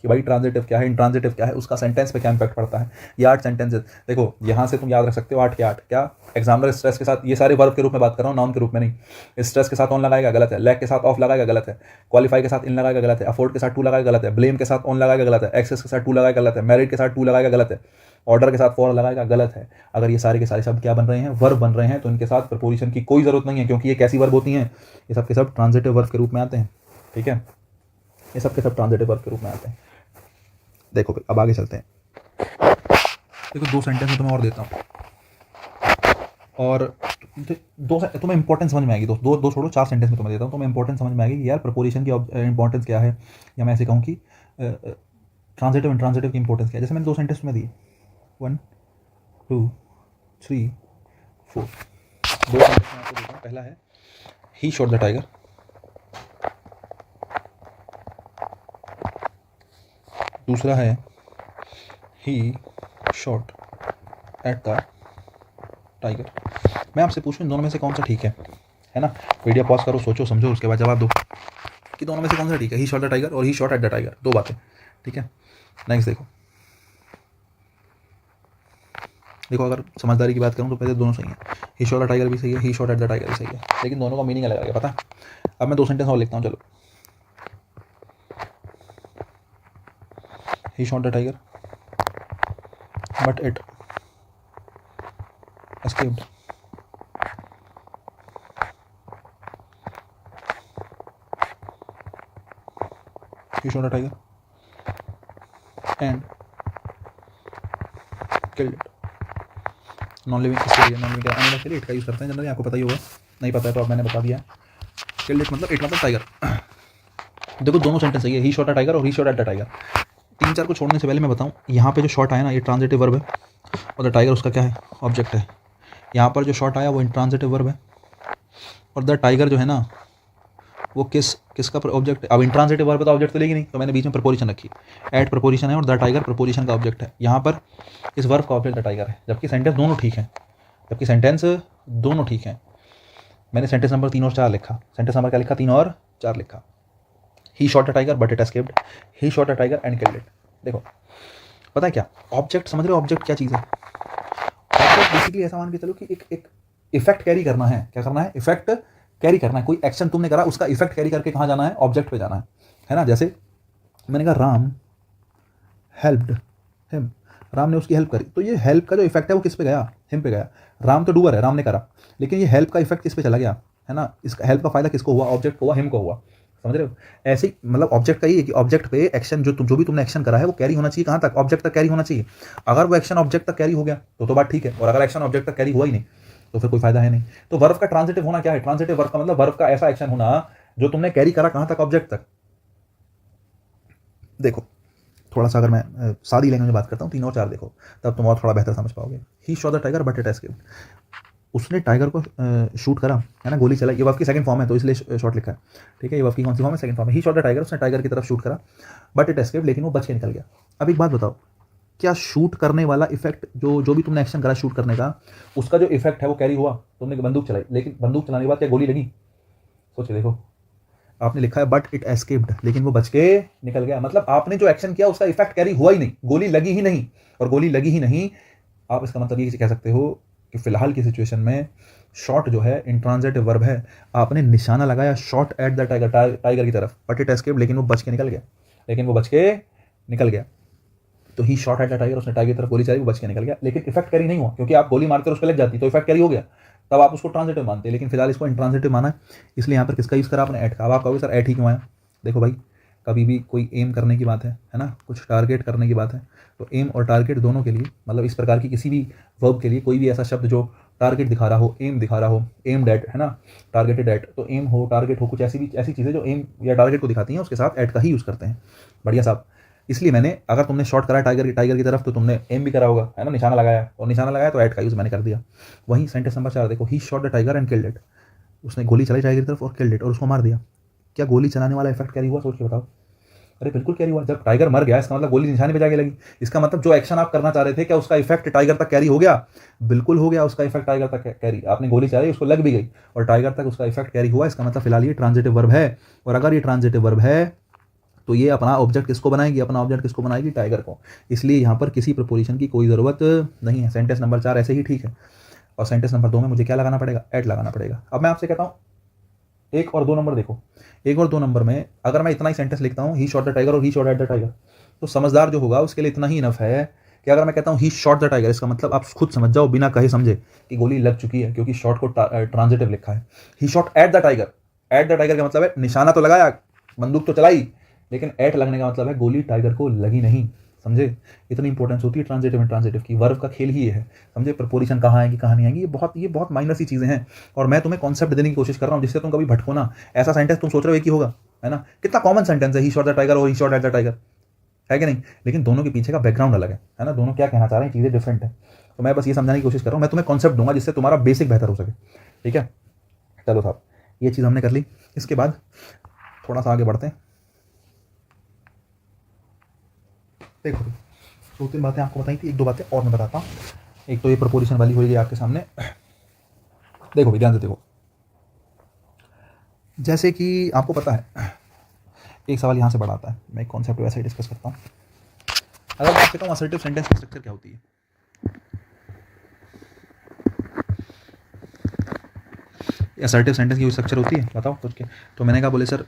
कि भाई ट्रांजिटिव क्या है, इंट्रांजिटिव क्या है, उसका सेंटेंस पे क्या इंपैक्ट पड़ता है। ये 8 सेंटेंसेस देखो, यहाँ से तुम याद रख सकते हो 8 के 8 क्या। एग्जामिनर स्ट्रेस के साथ, ये सारे वर्ब के रूप में बात कर रहा हूँ, नाउन के रूप में नहीं। स्ट्रेस के साथ ऑन लगाएगा, गलत है। लैक के साथ ऑफ लगाएगा, गलत है। क्वालिफाई के साथ इन लगाएगा, गलत है। अफोर्ड के साथ टू लगाएगा, गलत है। ब्लेम के साथ ऑन लगाएगा, गलत है। एक्सेस के साथ टू लगाएगा, गलत है। मैरिड के साथ टू लगाएगा, गलत है। ऑर्डर के साथ फॉर लगाएगा, गलत है। अगर ये सारे के सारे शब्द क्या बन रहे हैं, वर्ब बन रहे हैं, तो इनके साथ प्रपोजिशन की कोई जरूरत नहीं है, क्योंकि ये कैसी वर्ब होती हैं, ये सब के सब ट्रांजिटिव वर्ब के रूप में आते हैं। ठीक है, ये सब के सब ट्रांजिटिव वर्ब के रूप में आते हैं। देखो भाई अब आगे चलते हैं। देखो 2 सेंटेंस में तुम्हें और देता हूँ, और दो तुम्हें इंपॉर्टेंस समझ में आएगी। दो छोड़ो, 4 सेंटेंस में तुम्हें देता हूँ, तुम्हें इंपॉर्टेंस समझ में आएगी कि यार प्रपोजिशन की इंपॉर्टेंस क्या है, या मैं ऐसे कहूँ कि ट्रांजिटिव इंट्रांजिटिव की इंपॉर्टेंस क्या है। जैसे मैंने 2 सेंटेंस में दिए, 1 2 3 4। 2 सेंटेंस में आपको देता हूँ। पहला है ही शॉट द टाइगर, दूसरा है he shot at the tiger. मैं आपसे पूछूं इन दोनों में से कौन सा ठीक है ना। वीडियो पॉज करो, सोचो समझो, उसके बाद जवाब दो कि दोनों में से कौन सा ठीक है, ही शॉट द टाइगर और ही शॉट एट द टाइगर, 2 बातें। ठीक है, नेक्स्ट देखो। देखो अगर समझदारी की बात करूं तो पहले दोनों सही है, ही शॉट द टाइगर भी सही है, he shot at the tiger भी सही है, लेकिन दोनों का मीनिंग अलग अलग है, पता। अब मैं 2 सेंटेंस और लिखता हूँ, चलो। He shot the tiger but it escaped. He shot a tiger and killed it. Non living इसके लिए, नॉन लिविंग एनिमल के लिए इट का यूज़ करते हैं जनरली, आपको पता ही होगा। नहीं पता है तो अब मैंने बता दिया है। किल्ड इट मतलब, इट मतलब टाइगर। देखो दोनों सेंटेंस सही है, ही शॉट अ टाइगर और ही शॉट एट द टाइगर। 3-4 को छोड़ने से पहले मैं बताऊँ, यहाँ पे जो शॉट आया ना, ये ट्रांजिटिव वर्ब है, और द टाइगर उसका क्या है, ऑब्जेक्ट है। यहाँ पर जो शॉट आया वो इंट्रांजिटिव वर्ब है, और द टाइगर जो है ना वो किसका ऑब्जेक्ट है। अब इंट्रांजिटिव वर्ब तो ऑब्जेक्ट तो लेगी नहीं, तो मैंने बीच में प्रपोजिशन रखी, एट प्रपोजिशन है और द टाइगर प्रपोजिशन का ऑब्जेक्ट है। यहाँ पर इस वर्ब का ऑब्जेक्ट द टाइगर है, जबकि सेंटेंस दोनों ठीक हैं। मैंने सेंटेंस नंबर 3 और 4 लिखा, सेंटेंस नंबर क्या लिखा, 3 और 4 लिखा। He shot the tiger but it escaped, he shot the tiger and killed it. देखो पता है क्या ऑब्जेक्ट, समझ रहे हो ऑब्जेक्ट क्या चीज़ है। ऑब्जेक्ट बेसिकली ऐसा मान के चलो कि एक इफेक्ट कैरी करना है। क्या करना है, इफेक्ट कैरी करना है। कोई एक्शन तुमने करा, उसका इफेक्ट कैरी करके कहाँ जाना है, ऑब्जेक्ट पे जाना है ना। जैसे मैंने कहा राम हेल्प्ड हिम, राम ने उसकी हेल्प करी, तो ये हेल्प का जो इफेक्ट है वो किस पे गया, हिम पे गया। राम तो डूबर है, राम ने करा, लेकिन ये हेल्प का इफेक्ट किस पे चला गया, है ना। इसका हेल्प का फायदा किसको हुआ, ऑब्जेक्ट को हुआ, हिम को हुआ। समझ रहे हो, ऐसे ही मतलब ऑब्जेक्ट का ये है कि ऑब्जेक्ट पे एक्शन जो भी तुमने एक्शन करा है वो कैरी होना चाहिए कहाँ तक, ऑब्जेक्ट तक कैरी होना चाहिए। अगर वो एक्शन ऑब्जेक्ट तक कैरी हो गया तो बात ठीक है, और अगर एक्शन ऑब्जेक्ट तक कैरी हुआ ही नहीं तो फिर कोई फायदा है नहीं। तो वर्ब का ट्रांजिटिव होना क्या है, ट्रांजिटिव वर्ब का मतलब वर्ब का ऐसा एक्शन होना जो तुमने कैरी करा कहां तक, ऑब्जेक्ट तक। देखो थोड़ा सा अगर मैं सादी लैंग्वेज में बात करता हूँ, 3 और 4 देखो, तब तुम और थोड़ा बेहतर समझ पाओगे। He shot the tiger but it escaped, उसने टाइगर को शूट करा, है ना, गोली चलाई। ये वर्ब की सेकंड फॉर्म है तो इसलिए शॉट लिखा है, ठीक है। ये वर्ब की कौन सी फॉर्म है, सेकंड फॉर्म है। ही शॉट द टाइगर, उसने टाइगर की तरफ शूट करा बट इट एस्केप्ड, लेकिन वो बच के निकल गया। अब एक बात बताओ, क्या शूट करने वाला इफेक्ट, जो भी तुमने एक्शन करा शूट करने का, उसका जो इफेक्ट है वो कैरी हुआ। तुमने बंदूक चलाई, लेकिन बंदूक चलाने के बाद क्या गोली लगी, सोचे देखो। आपने लिखा है बट इट एस्केप्ड, लेकिन वो बच के निकल गया। मतलब आपने जो एक्शन किया उसका इफेक्ट कैरी हुआ ही नहीं, गोली लगी ही नहीं। और गोली लगी ही नहीं, आप इसका मतलब ये कह सकते हो कि फिलहाल की सिचुएशन में शॉट जो है इंट्रांजिटिव वर्ब है। आपने निशाना लगाया shot at the tiger, tiger की तरफ, बट इट एस्केप्ड, लेकिन वो बच के निकल गया। तो ही शॉट एट द टाइगर, उसने टाइगर की तरफ गोली चलाई, वो बच के निकल गया, लेकिन इफेक्ट कैरी नहीं हुआ, क्योंकि आप गोली मारकर उस पर लग जाती तो इफेक्ट कैरी हो गया, तब आप उसको ट्रांजिटिव मानते हैं। लेकिन फिलहाल इसको इंट्रांजिटिव माना, इसलिए यहाँ पर किसका यूज़ करा आपने, एट का। अब आप कहोगे सर एट ही क्यों आया। देखो भाई, कभी भी कोई एम करने की बात है ना, कुछ टारगेट करने की बात है, तो एम और टारगेट दोनों के लिए, मतलब इस प्रकार की किसी भी वर्ब के लिए कोई भी ऐसा शब्द जो टारगेट दिखा रहा हो, एम दिखा रहा हो, एम्ड एट, है ना, टारगेटेड एट, तो एम हो, टारगेट हो, कुछ ऐसी चीज़ें जो एम या टारगेट को दिखाती हैं, उसके साथ एट का ही यूज़ करते हैं। बढ़िया साहब, इसलिए मैंने, अगर तुमने शॉट करा टाइगर की तरफ, तो तुमने एम भी करा होगा, है ना, निशाना लगाया, और निशाना लगाया तो एट का यूज़ मैंने कर दिया। वहीं सेंटेंस नंबर 4 देखो, he shot the tiger and killed it, उसने गोली चलाई टाइगर की तरफ और किल्ड इट, और उसको मार दिया। क्या गोली चलाने वाला इफेक्ट कैरी हुआ, सोच के बताओ। अरे बिल्कुल कैरी हुआ। जब टाइगर मर गया, इसका मतलब गोली निशाने पे जाके लगी, इसका मतलब जो एक्शन आप करना चाह रहे थे, क्या उसका इफेक्ट टाइगर तक कैरी हो गया, बिल्कुल हो गया। उसका इफेक्ट टाइगर तक कैरी, आपने गोली चलाई, उसको लग भी गई और टाइगर तक उसका इफेक्ट कैरी हुआ। इसका मतलब फिलहाल ये ट्रांजिटिव वर्ब है, और अगर ये ट्रांजिटिव वर्ब है तो ये अपना ऑब्जेक्ट किसको बनाएगी, अपना ऑब्जेक्ट किसको बनाएगी, टाइगर को। इसलिए यहाँ पर किसी प्रपोजिशन की कोई ज़रूरत नहीं है। सेंटेंस नंबर 4 ऐसे ही ठीक है। और सेंटेंस नंबर 2 में मुझे क्या लगाना पड़ेगा, एट लगाना पड़ेगा। अब मैं आपसे कहता हूँ 1 और 2 नंबर देखो। 1 और 2 नंबर में अगर मैं इतना ही सेंटेंस लिखता हूँ, ही शॉट द टाइगर और ही शॉट एट द टाइगर, तो समझदार जो होगा उसके लिए इतना ही इनफ है कि अगर मैं कहता हूँ ही शॉट द टाइगर, इसका मतलब आप खुद समझ जाओ बिना कहे समझे कि गोली लग चुकी है, क्योंकि शॉट को ट्रांजिटिव लिखा है। He shot at the tiger, at the tiger का मतलब है निशाना तो लगाया, बंदूक तो चलाई, लेकिन एट लगने का मतलब है गोली टाइगर को लगी नहीं। समझे, इतनी इंपॉर्टेंस होती है ट्रांजिटिव एंड ट्रांजिटिव की। वर्ब का खेल ही ये है। समझे, प्रपोजिशन कहाँ आएगी कहाँ नहीं आएगी, ये बहुत माइनर सी चीज़ें हैं। और मैं तुम्हें कॉन्सेप्ट देने की कोशिश कर रहा हूँ जिससे तुम कभी भटको ना। ऐसा सेंटेंस तुम सोच रहे हो एक ही होगा, है ना, कितना कॉमन सेंटेंस है ही शॉट द टाइगर और ही शॉट एट द टाइगर, है कि नहीं, लेकिन दोनों के पीछे का बैकग्राउंड अलग है ना, दोनों क्या कहना चाह रहे हैं, चीज़ें डिफरेंट है। तो मैं बस ये समझाने की कोशिश कर रहा हूँ, मैं तुम्हें कॉन्सेप्ट दूंगा जिससे तुम्हारा बेसिक बेहतर हो सके। ठीक है, चलो साहब, ये चीज़ हमने कर ली। इसके बाद थोड़ा सा आगे बढ़ते हैं। देखो 2-3 बातें आपको बताई थी, 1-2 बातें और मैं बताता हूँ। एक तो ये प्रपोजिशन वाली हो गई आपके सामने। देखो भी ध्यान से देखो, जैसे कि आपको पता है एक सवाल यहाँ से बड़ा आता है, मैं एक कॉन्सेप्ट वैसे ही डिस्कस करता हूँ। अगर मैं आपसे कहूँ असर्टिव सेंटेंस की स्ट्रक्चर क्या होती है, असर्टिव सेंटेंस की स्ट्रक्चर होती है, बताओ सोच के। तो मैंने कहा बोले सर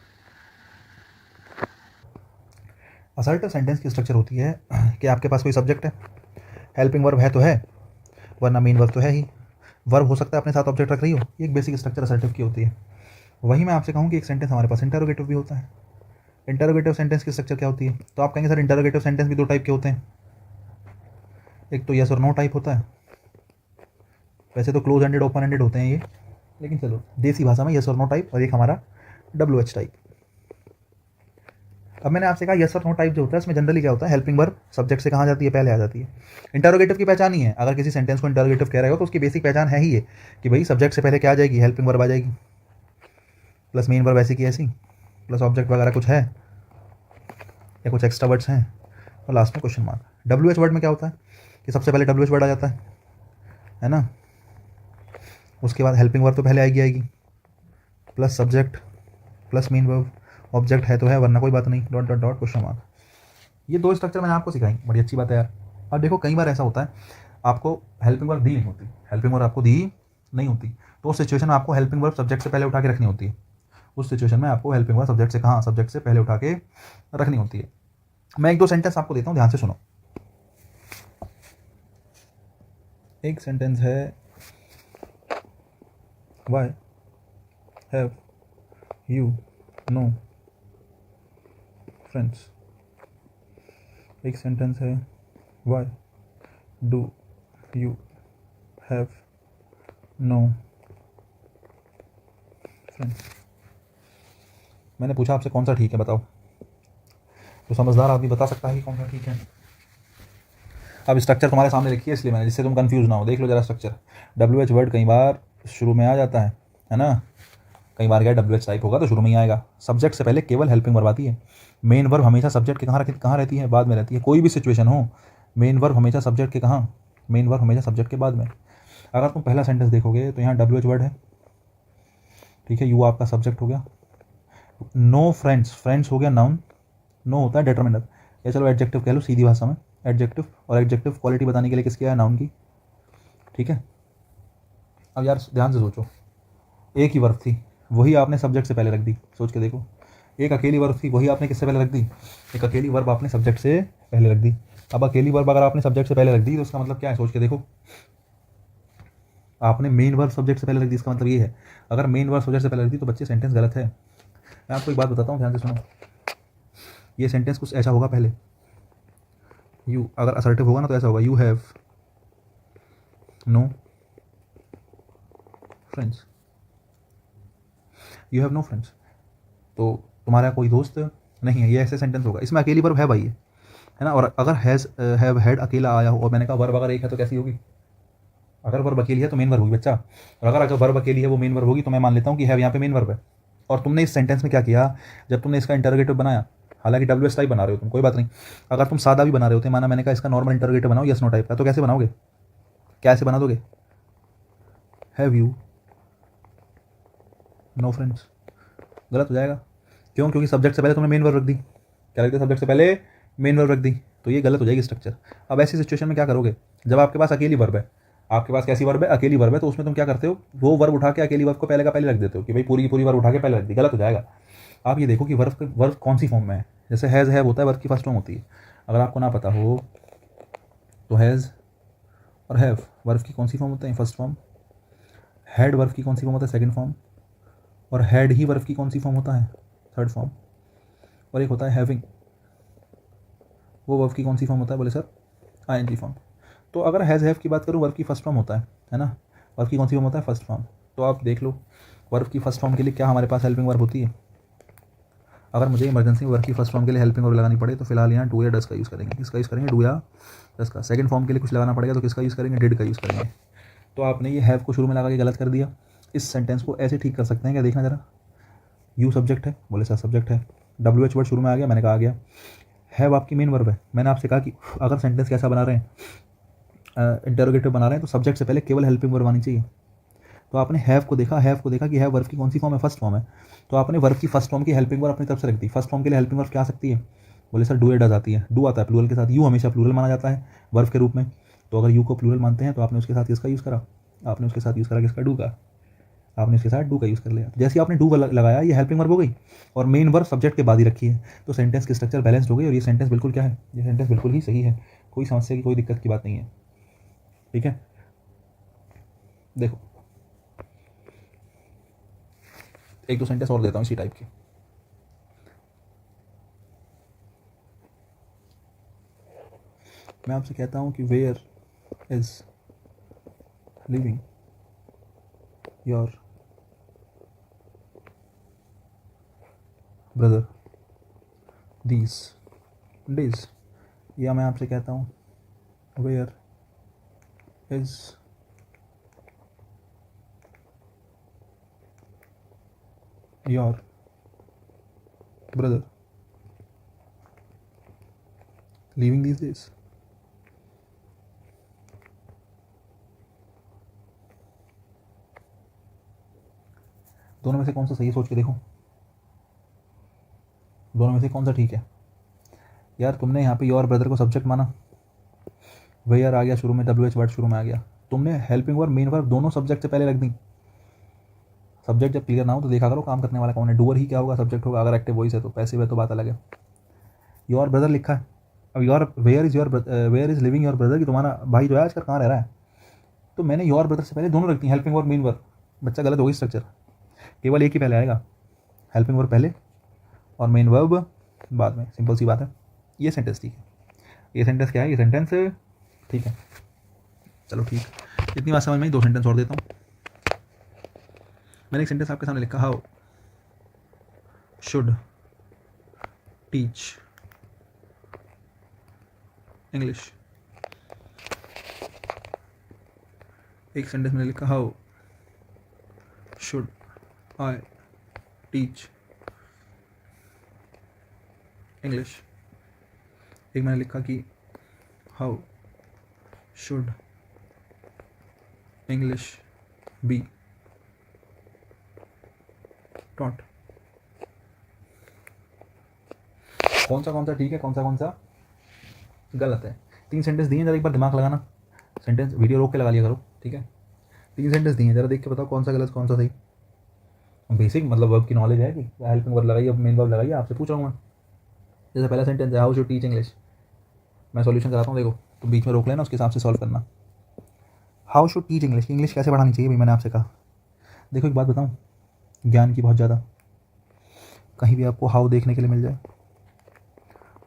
असर्टिव सेंटेंस की स्ट्रक्चर होती है कि आपके पास कोई सब्जेक्ट है, हेल्पिंग वर्ब है तो है, वरना मेन वर्ब तो है ही। वर्ब हो सकता है अपने साथ ऑब्जेक्ट रख रही हो, ये एक बेसिक स्ट्रक्चर असर्टिव की होती है। वहीं मैं आपसे कहूँ कि एक सेंटेंस हमारे पास इंटरोगेटिव भी होता है। इंटरोगेटिव सेंटेंस की स्ट्रक्चर क्या होती है, तो आप कहेंगे सर इंटरोगेटिव सेंटेंस भी 2 टाइप के होते हैं। एक तो यस और नो टाइप होता है, वैसे तो क्लोज एंडेड ओपन एंडेड होते हैं ये, लेकिन चलो देसी भाषा में यस और नो टाइप, और एक हमारा WH टाइप। अब मैंने आपसे कहा यस और नो टाइप जो होता है इसमें जनरली क्या होता है, हेल्पिंग वर्ब सब्जेक्ट से कहाँ जाती है, पहले आ जाती है। इंटरोगेटिव की पहचान ही है, अगर किसी सेंटेंस को इंटरोगेटिव कह रहे हो तो उसकी बेसिक पहचान है ही ये कि भाई सब्जेक्ट से पहले क्या आ जाएगी, हेल्पिंग वर्ब आ जाएगी, प्लस मेन वर्ब ऐसी की ऐसी, प्लस ऑब्जेक्ट वगैरह कुछ है या कुछ एक्स्ट्रा वर्ड्स हैं, और लास्ट में क्वेश्चन मार्क। WH वर्ड में क्या होता है कि सबसे पहले WH वर्ड आ जाता है ना, उसके बाद हेल्पिंग वर्ब तो पहले आएगी, plus subject plus main verb, object है तो है वरना कोई बात नहीं, dot dot dot question mark. ये 2 स्ट्रक्चर मैंने आपको सिखाई, बड़ी अच्छी बात है यार। अब देखो कई बार ऐसा होता है आपको हेल्पिंग वर्ब दी नहीं होती, हेल्पिंग वर्ब आपको दी नहीं होती, तो उस सिचुएशन में आपको हेल्पिंग वर्ब सब्जेक्ट से पहले उठा के रखनी होती है। उस सिचुएशन में आपको हेल्पिंग वर्ब सब्जेक्ट से कहाँ, सब्जेक्ट से पहले उठा के रखनी होती है। मैं 1-2 सेंटेंस आपको देता हूँ, ध्यान से सुनो। एक सेंटेंस है why have you no friends. एक सेंटेंस है why do you have no friends. मैंने पूछा आपसे कौन सा ठीक है, बताओ। तो समझदार आदमी बता सकता है कि कौन सा ठीक है। अब स्ट्रक्चर तुम्हारे सामने लिखी है इसलिए मैंने, जिससे तुम कंफ्यूज ना हो। देख लो जरा स्ट्रक्चर। WH वर्ड कई बार शुरू में आ जाता है ना, कई बार क्या WH टाइप होगा तो शुरू में ही आएगा। सब्जेक्ट से पहले केवल हेल्पिंग वर्ब आती है। मेन वर्ब हमेशा सब्जेक्ट के कहाँ रहती है, बाद में रहती है। कोई भी सिचुएशन हो, मेन वर्ब हमेशा सब्जेक्ट के कहाँ, मेन वर्ब हमेशा सब्जेक्ट के बाद में। अगर तुम पहला सेंटेंस देखोगे तो यहाँ WH वर्ड है, ठीक है, यू आपका सब्जेक्ट हो गया, नो फ्रेंड्स, फ्रेंड्स हो गया नाउन, नो होता है डिटरमिनर, या चलो एडजेक्टिव कह लो सीधी भाषा में, एडजेक्टिव। और एडजेक्टिव क्वालिटी बताने के लिए किसकी है, नाउन की, ठीक है। अब यार ध्यान से सोचो, एक ही वर्ब थी वही आपने सब्जेक्ट से पहले रख दी, सोच के देखो। एक अकेली वर्ब थी वही आपने किससे पहले रख दी, एक अकेली वर्ब आपने सब्जेक्ट से पहले रख दी। अब अकेली वर्ब अगर आपने सब्जेक्ट से पहले रख दी तो उसका मतलब क्या है, सोच के देखो। आपने मेन वर्ब सब्जेक्ट से पहले रख दी, इसका मतलब ये है अगर मेन वर्ब सब्जेक्ट से पहले रख दी तो बच्चे सेंटेंस गलत है। मैं आपको एक बात बताता हूँ, ध्यान से सुनो। ये सेंटेंस कुछ ऐसा होगा, पहले यू अगर असर्टिव होगा ना तो ऐसा होगा, you have no friends, you have no friends, तो तुम्हारा कोई दोस्त नहीं है, ये ऐसे सेंटेंस होगा। इसमें अकेली वर्ब है भाई, है ना। और अगर हैज़ हैव हैड अकेला आया हो, और मैंने कहा वर्ब अगर एक है तो कैसी होगी, अगर वर्ब अकेली है तो मेन वर्ब होगी बच्चा। और अगर वर्ब अकेली है वो मेन वर्ब होगी, तो मैं मान लेता हूँ कि हैव यहाँ पे मेन वर्ब है। और तुमने इस सेंटेंस में क्या किया, जब तुमने इसका इंटरोगेटिव बनाया, हालांकि WH टाइप बना रहे हो तुम, कोई बात नहीं। अगर तुम सादा भी बना रहे होते, माना मैंने कहा इसका नॉर्मल इंटरोगेटिव बनाओ यस नो टाइप का, तो कैसे बनाओगे, कैसे बना दोगे, हैव यू नो फ्रेंड्स, गलत हो जाएगा। क्यों, क्योंकि सब्जेक्ट से पहले तुमने मेन वर्ब रख दी, क्या लिखते सब्जेक्ट से पहले मेन वर्ब रख दी, तो ये गलत हो जाएगी स्ट्रक्चर। अब ऐसी सिचुएशन में क्या करोगे, जब आपके पास अकेली वर्ब है, आपके पास कैसी वर्ब है, अकेली वर्ब है, तो उसमें तुम क्या करते हो, वो वर्ब उठा के अकेली वर्ब को पहले का पहले रख देते हो कि भाई पूरी की पूरी वर्ब उठा के पहले रख दी, गलत हो जाएगा। आप ये देखो कि वर्ब कौन सी फॉर्म में है। जैसे हैज़ हैव होता है, वर्ब की फर्स्ट फॉर्म होती है। अगर आपको ना पता हो तो हैज़ और हैव वर्ब की कौन सी फॉर्म होता है, फर्स्ट फॉर्म। हैड वर्ब की कौन सी फॉर्म होता है, सेकंड फॉर्म। और हैड ही वर्ब की कौन सी फॉर्म होता है, थर्ड फॉर्म। और एक होता है हैविंग, वो वर्ब की कौन सी फॉर्म होता है, बोले सर आईएनजी फॉर्म। तो अगर हैज़ हैव की बात करूँ, वर्ब की फर्स्ट फॉर्म होता है ना। वर्ब की कौन सी फॉर्म होता है, फर्स्ट फॉर्म। तो आप देख लो वर्ब की फर्स्ट फॉर्म के लिए क्या हमारे पास हेल्पिंग वर्ब होती है। अगर मुझे इमरजेंसी वर्ब की फर्स्ट फॉर्म के लिए हेल्पिंग वर्ब लगानी पड़े तो फिलहाल यहाँ डू या डस का यूज़ करेंगे। किसका यूज़ करेंगे, डू या डस का। सेकंड फॉर्म के लिए कुछ लगाना पड़ेगा तो किसका यूज़ करेंगे, डिड का यूज़ करेंगे। तो आपने ये हैव को शुरू में लगा के गलत कर दिया। इस सेंटेंस को ऐसे ठीक कर सकते हैं क्या, देखना जरा। यू सब्जेक्ट है, बोले सर सब्जेक्ट है, डब्ल्यू एच वर्ड शुरू में आ गया, मैंने कहा आ गया। हैव आपकी मेन वर्ब है। मैंने आपसे कहा कि अगर सेंटेंस कैसा बना रहे हैं, इंटरोगेटिव बना रहे हैं, तो सब्जेक्ट से पहले केवल हेल्पिंग वर्ब आनी चाहिए। तो आपने हैव को देखा कि हैव वर्ब की कौन सी फॉर्म है, फर्स्ट फॉर्म है। तो आपने वर्ब की फर्स्ट फॉर्म की हेल्पिंग वर्ब अपनी तरफ से रख दी। फर्स्ट फॉर्म के लिए हेल्पिंग वर्ब क्या आ सकती है, बोले सर डू या डज आती है। डू आता है प्लूरल के साथ, यू हमेशा प्लूरल माना जाता है वर्ब के रूप में। तो अगर यू को प्लूरल मानते हैं तो आपने उसके साथ किसका यूज़ करा, आपने उसके साथ यूज़ करा किसका, डू का। आपने इसके साथ डू का यूज़ कर लिया। जैसे आपने डू लगाया, ये हेल्पिंग वर्ब हो गई और मेन वर्ब सब्जेक्ट के बाद ही रखी है, तो सेंटेंस की स्ट्रक्चर बैलेंस्ड हो गई। और ये सेंटेंस बिल्कुल क्या है, ये सेंटेंस बिल्कुल ही सही है, कोई समस्या की कोई दिक्कत की बात नहीं है। ठीक है, देखो एक दो सेंटेंस और देता हूँ इसी टाइप के। मैं आपसे कहता हूँ कि where is living your brother these days, या मैं आपसे कहता हूँ where is your brother living these days. दोनों में से कौन सा सही है, सोच के देखो, दोनों में से कौन सा ठीक है। यार तुमने यहाँ पे योर ब्रदर को सब्जेक्ट माना, वेयर आ गया शुरू में, डब्ल्यू एच वर्ड शुरू में आ गया। तुमने हेल्पिंग वर्ब मेन वर्ब दोनों सब्जेक्ट से पहले रख दी। सब्जेक्ट जब क्लियर ना हो तो देखा करो काम करने वाला कौन है, डूअर ही क्या होगा, सब्जेक्ट होगा। अगर एक्टिव वॉइस है तो पैसिव है तो बात अलग है। योर ब्रदर लिखा है, अब your where is living your brother, कि तुम्हारा भाई जो है आजकल कहाँ रह रहा है। तो मैंने योर ब्रदर से पहले दोनों रखती हैं, हेल्पिंग वर्ब मेन वर्ब। बच्चा गलत होगी स्ट्रक्चर, केवल एक ही पहले आएगा, हेल्पिंग वर्ब पहले और मेन वर्ब बाद में। सिंपल सी बात है। ये सेंटेंस ठीक है, ये सेंटेंस क्या है, ये सेंटेंस ठीक है। चलो ठीक, इतनी बात समझ में। दो सेंटेंस और देता हूँ। मैंने एक सेंटेंस आपके सामने लिखा, हाउ शुड टीच इंग्लिश। एक सेंटेंस मैंने लिखा, how should I teach English. एक मैंने लिखा कि how should English be taught. कौन सा ठीक है, कौन सा गलत है। 3 सेंटेंस दिए, जरा एक बार दिमाग लगाना। सेंटेंस वीडियो रोक के लगा लिया करो, ठीक है। 3 सेंटेंस दिए, जरा देख के बताओ कौन सा गलत कौन सा सही। बेसिक मतलब वर्ब की नॉलेज है कि हेल्पिंग वर्ब लगाइए, अब मेन वर्ब लगाइए, आपसे पूछ रहा हूँ मैं। जैसे पहला सेंटेंस है, हाउ शुड टीच इंग्लिश। मैं सॉल्यूशन कराता हूँ, देखो तो बीच में रोक लेना, उसके हिसाब से सॉल्व करना। How should teach English, English कैसे पढ़ानी चाहिए भाई, मैंने आपसे कहा। देखो एक बात बताऊँ, ज्ञान की बहुत ज़्यादा, कहीं भी आपको हाउ देखने के लिए मिल जाए,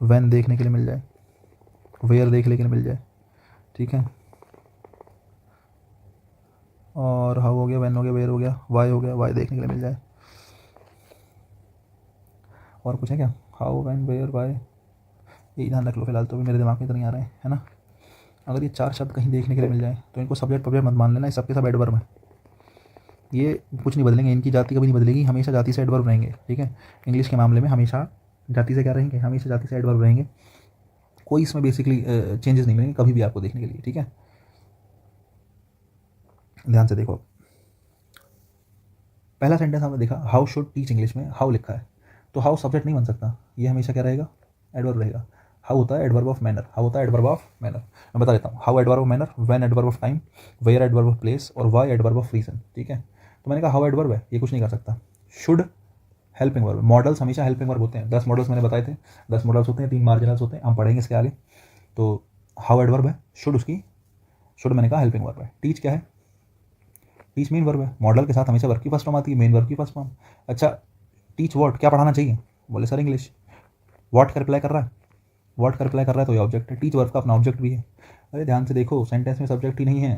व्हेन देखने के लिए मिल जाए, वेयर देखने के लिए मिल जाए, ठीक है। और हाउ हो गया, व्हेन हो गया, वेयर हो गया, वाई हो गया, वाई देखने के लिए मिल जाए। और कुछ है क्या, हाउ व्हेन वेयर वाई, यही ध्यान रख लो फिलहाल, तो भी मेरे दिमाग में तो नहीं आ रहे हैं, है ना। अगर ये 4 शब्द कहीं देखने के लिए मिल जाए तो इनको सब्जेक्ट पब्जेक्ट मत मान लेना, ये सबके सब एडवर्ब है। ये कुछ नहीं बदलेंगे, इनकी जाति कभी नहीं बदलेगी, हमेशा जाति से एडवर्ब रहेंगे, ठीक है। इंग्लिश के मामले में हमेशा जाति से क्या रहेंगे, हमेशा जाति से एडवर्ब रहेंगे। कोई इसमें बेसिकली चेंजेस नहीं मिलेंगे कभी भी आपको देखने के लिए, ठीक है। ध्यान से देखो, पहला सेंटेंस हमने देखा, हाउ शुड टीच इंग्लिश में हाउ लिखा है, तो हाउ सब्जेक्ट नहीं बन सकता, ये हमेशा क्या रहेगा, एडवर्ब रहेगा। हाउ होता है एडवर्ब ऑफ मैनर, हाउ होता है एडवर्ब ऑफ मैनर, मैं बता देता हूँ। How adverb of manner, when adverb of time, where adverb of place और व्हाई एडवर्ब ऑफ रीजन। ठीक है, तो मैंने कहा हाउ एडवर्ब है, ये कुछ नहीं कर सकता। शुड हेल्पिंग वर्ब, मॉडल्स हमेशा हेल्पिंग वर्ब होते हैं। 10 मॉडल्स मैंने बताए थे, 10 मॉडल्स होते हैं, 3 मार्जिनल्स होते हैं, हम पढ़ेंगे इसके आगे। तो हाउ एडवर्ब है, शुड उसकी, शुड मैंने कहा हेल्पिंग वर्ब है। टीच क्या है, टीच मेन वर्ब है, मॉडल के साथ हमेशा वर्ब की फर्स्ट फॉर्म आती है, मेन वर्ब की फर्स्ट फॉर्म। अच्छा, टीच व्हाट, क्या पढ़ाना चाहिए, बोले सर इंग्लिश। व्हाट का रिप्लाई कर रहा है, व्हाट का रिप्लाई कर रहा है तो ये ऑब्जेक्ट है। टीच वर्ब का अपना ऑब्जेक्ट भी है। अरे ध्यान से देखो, सेंटेंस में सब्जेक्ट ही नहीं है,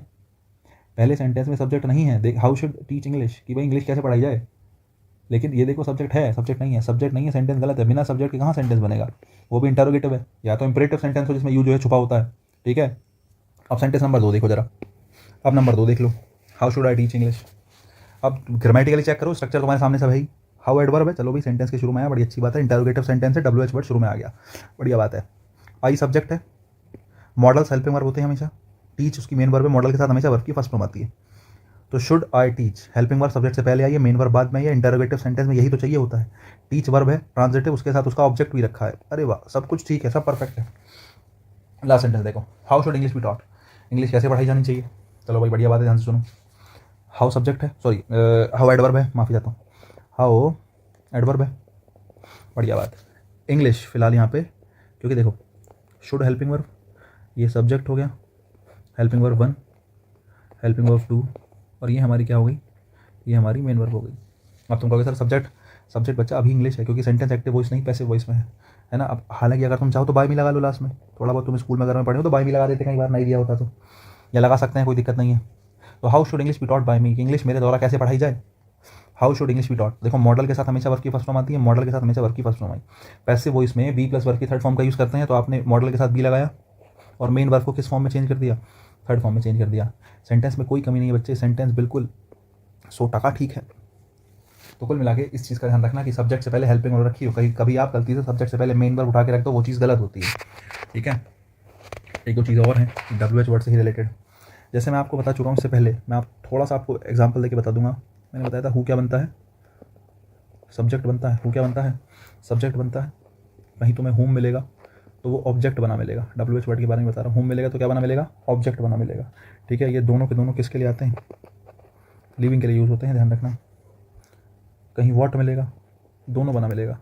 पहले सेंटेंस में सब्जेक्ट नहीं है। देख, हाउ शुड टीच इंग्लिश, कि भाई इंग्लिश कैसे पढ़ाई जाए, लेकिन ये देखो सब्जेक्ट है, सब्जेक्ट नहीं है, सब्जेक्ट नहीं है, सेंटेंस गलत है। बिना सब्जेक्ट के कहाँ सेंटेंस बनेगा, वो भी इंटरोगेटिव है, या तो इंपरेटिव सेंटेंस हो जिसमें यू जो है छुपा होता है। ठीक है, अब सेंटेंस नंबर 2 देखो जरा, अब नंबर 2 देख लो, how should I teach English. अब ग्रामेटिकली चेक करो, स्ट्रक्चर तुम्हारे सामने से भाई, हाउ एडवर्ब है, चलो भाई सेंटेंस के शुरू में आया, बड़ी अच्छी बात है। इंटरोगेटिव सेंटेंस है, WH वर्ड शुरू में आ गया, बढ़िया बात है। आई सब्जेक्ट है, मॉडल्स हेल्पिंग वर्ब होते हैं हमेशा, टीच उसकी मेन वर्ब है, मॉडल के साथ हमेशा वर्ब की फर्स्ट फॉर्म आती है। तो should I teach, helping verb subject से पहले आई है, मेन वर्ब बाद में आई है। इंटरोगेटिव सेंटेंस में यही तो चाहिए होता है। टीच वर्ब है, ट्रांजिटिव, उसके साथ उसका ऑब्जेक्ट भी रखा है। अरे वाह, सब कुछ ठीक है, सब परफेक्ट है। लास्ट सेंटेंस देखो, how should English be taught, English कैसे पढ़ाई जानी चाहिए। चलो भाई बढ़िया बात है, ध्यान से सुनो। हाउ सब्जेक्ट है, सॉरी हाउ एडवर्ब है, माफ़ी चाहता हूँ, हाउ एडवर्ब है, बढ़िया बात। इंग्लिश फिलहाल यहाँ पे, क्योंकि देखो शुड हेल्पिंग वर्ब, ये सब्जेक्ट हो गया, हेल्पिंग वर्ब 1, हेल्पिंग वर्ब 2, और ये हमारी क्या हो गई, ये हमारी मेन वर्ब हो गई। अब तुम कहोगे सर सब्जेक्ट, सब्जेक्ट बच्चा अभी इंग्लिश है, क्योंकि सेंटेंस एक्टिव वॉइस नहीं पैसिव वॉइस में है ना। अब हालांकि अगर तुम चाहो तो बाय भी लगा लो लास्ट में, थोड़ा बहुत तुम स्कूल में अगर में पढ़े हो तो बाय भी लगा देते, कई बार नहीं दिया होता तो, या लगा सकते हैं, कोई दिक्कत नहीं है। तो how should English be taught by me, English मेरे द्वारा कैसे पढ़ाई जाए। How should English be taught, देखो मॉडल के साथ हमेशा वर्ब की फर्स्ट फॉर्म आती है, मॉडल के साथ हमेशा वर्ब की first form I. Passive voice में बी प्लस वर्ब की थर्ड फॉर्म का यूज़ करते हैं, तो आपने मॉडल के साथ बी लगाया और मेन वर्ब को किस फॉर्म में चेंज कर दिया, थर्ड फॉर्म में चेंज कर दिया। सेंटेंस में कोई कमी नहीं है बच्चे, सेंटेंस बिल्कुल 100% ठीक है। तो कुल मिला के इस चीज़ का ध्यान रखना कि सब्जेक्ट से पहले हेल्पिंग वर्ब रखी हो, कहीं कभी आप गलती से सब्जेक्ट से पहले मेन वर्ब उठा के रख दो, वो चीज़ गलत होती है। ठीक है, एक दो चीज़ और हैं WH वर्ड से ही रिलेटेड, जैसे मैं आपको बता चुका हूँ इससे पहले, मैं आप थोड़ा सा आपको एग्जाम्पल देके बता दूंगा। मैंने बताया था हु क्या बनता है, सब्जेक्ट बनता है, हु क्या बनता है, सब्जेक्ट बनता है। कहीं तुम्हें होम मिलेगा तो वो ऑब्जेक्ट बना मिलेगा, WH वर्ड के बारे में बता रहा हूँ। होम मिलेगा तो क्या बना मिलेगा, ऑब्जेक्ट बना मिलेगा। ठीक है, ये दोनों के दोनों किसके लिए आते हैं, लिविंग के लिए यूज़ होते हैं, ध्यान रखना। कहीं व्हाट मिलेगा, दोनों बना मिलेगा,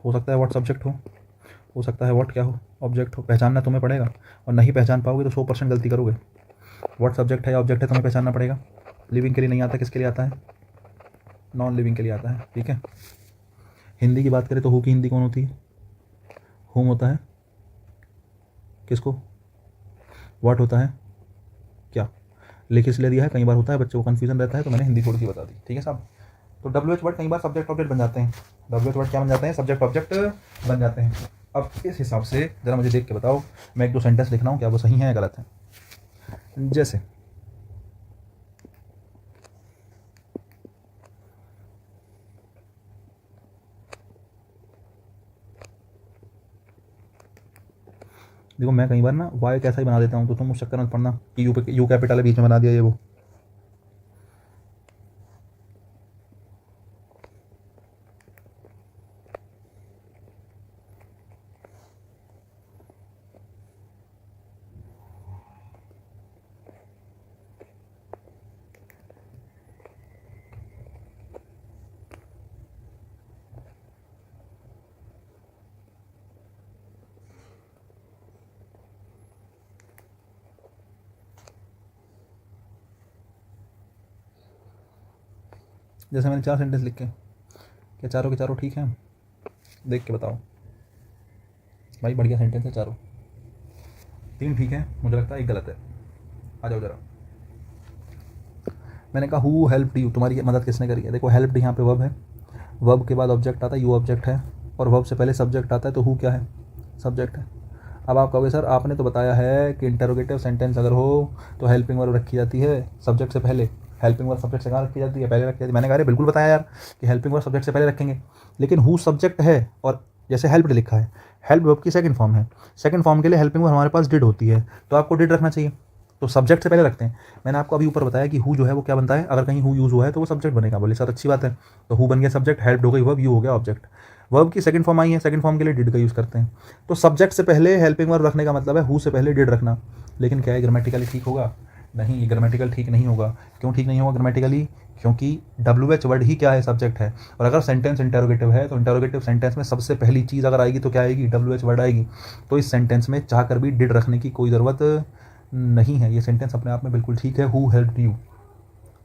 हो सकता है व्हाट सब्जेक्ट हो सकता है व्हाट क्या हो, ऑब्जेक्ट हो। पहचानना तुम्हें पड़ेगा, और नहीं पहचान पाओगे तो 100% गलती करोगे। व्हाट सब्जेक्ट है या ऑब्जेक्ट है तुम्हें पहचानना पड़ेगा। लिविंग के लिए नहीं आता, किसके लिए आता है, नॉन लिविंग के लिए आता है। ठीक है, हिंदी की बात करें तो हु की हिंदी कौन होती है, होम होता है, किसको, व्हाट होता है, क्या, लिख इसलिए दिया है, कई बार होता है बच्चों को कन्फ्यूजन रहता है, तो मैंने हिंदी थोड़ी सी बता दी। ठीक है साहब, तो WH वर्ड कई बार सब्जेक्ट ऑब्जेक्ट बन जाते हैं, WH वर्ड क्या बन जाते हैं, सब्जेक्ट ऑब्जेक्ट बन जाते हैं। अब इस हिसाब से ज़रा मुझे देख के बताओ, मैं एक दो सेंटेंस लिख रहा हूँ, क्या वो सही है या गलत है। जैसे देखो, मैं कई बार ना वाई कैसा ही बना देता हूँ, तो तुम उस चक्कर में पढ़ना कि यू कैपिटल है, बीच में बना दिया ये वो। जैसे मैंने 4 सेंटेंस लिखे, क्या चारों के चारों ठीक हैं, देख के बताओ भाई। बढ़िया सेंटेंस है चारों, 3 ठीक है, मुझे लगता है 1 गलत है। आ जाओ जरा। मैंने कहा हु हेल्प्ड यू, तुम्हारी मदद किसने करी है। देखो हेल्प्ड यहाँ पे वर्ब है, वर्ब के बाद ऑब्जेक्ट आता है, यू ऑब्जेक्ट है, और वर्ब से पहले सब्जेक्ट आता है, तो हु क्या है, सब्जेक्ट है। अब आप कहोगे सर आपने तो बताया है कि इंटरोगेटिव सेंटेंस अगर हो तो हेल्पिंग वर्ब रखी जाती है सब्जेक्ट से पहले, हेल्पिंग वर्ब सब्जेक्ट से कहाँ रखी जाती है, पहले रखी जाती है। मैंने कहा अरे बिल्कुल बताया यार कि हेल्पिंग वर्ब सब्जेक्ट से पहले रखेंगे, लेकिन हु सब्जेक्ट है और जैसे हेल्प्ड लिखा है, हेल्प वर्ब की सेकंड फॉर्म है, सेकंड फॉर्म के लिए हेल्पिंग वर्ब हमारे पास डिड होती है, तो आपको डिड रखना चाहिए, तो सब्जेक्ट से पहले रखते हैं। मैंने आपको अभी ऊपर बताया कि हु जो है वो क्या बनता है, अगर कहीं हु यूज़ हुआ है तो वो सब्जेक्ट बनेगा। बोले सर अच्छी बात है, तो हु बन गया सब्जेक्ट, हेल्प हो गई वर्ब, यू हो गया ऑब्जेक्ट। वर्ब की सेकंड फॉर्म आई है, सेकंड फॉर्म के लिए डिड का यूज़ करते हैं। तो सब्जेक्ट से पहले हेल्पिंग वर्ब रखने का मतलब है हु से पहले डिड रखना। लेकिन क्या है ग्रामेटिकली ठीक होगा? नहीं, ये ग्रामेटिकल ठीक नहीं होगा। क्यों ठीक नहीं होगा ग्रामेटिकली? क्योंकि WH वर्ड ही क्या है? सब्जेक्ट है। और अगर सेंटेंस इंटरोगेटिव है तो इंटरोगेटिव सेंटेंस में सबसे पहली चीज़ अगर आएगी तो क्या आएगी? WH वर्ड आएगी। तो इस सेंटेंस में चाह कर भी डिड रखने की कोई ज़रूरत नहीं है। ये सेंटेंस अपने आप में बिल्कुल ठीक है। Who helped you.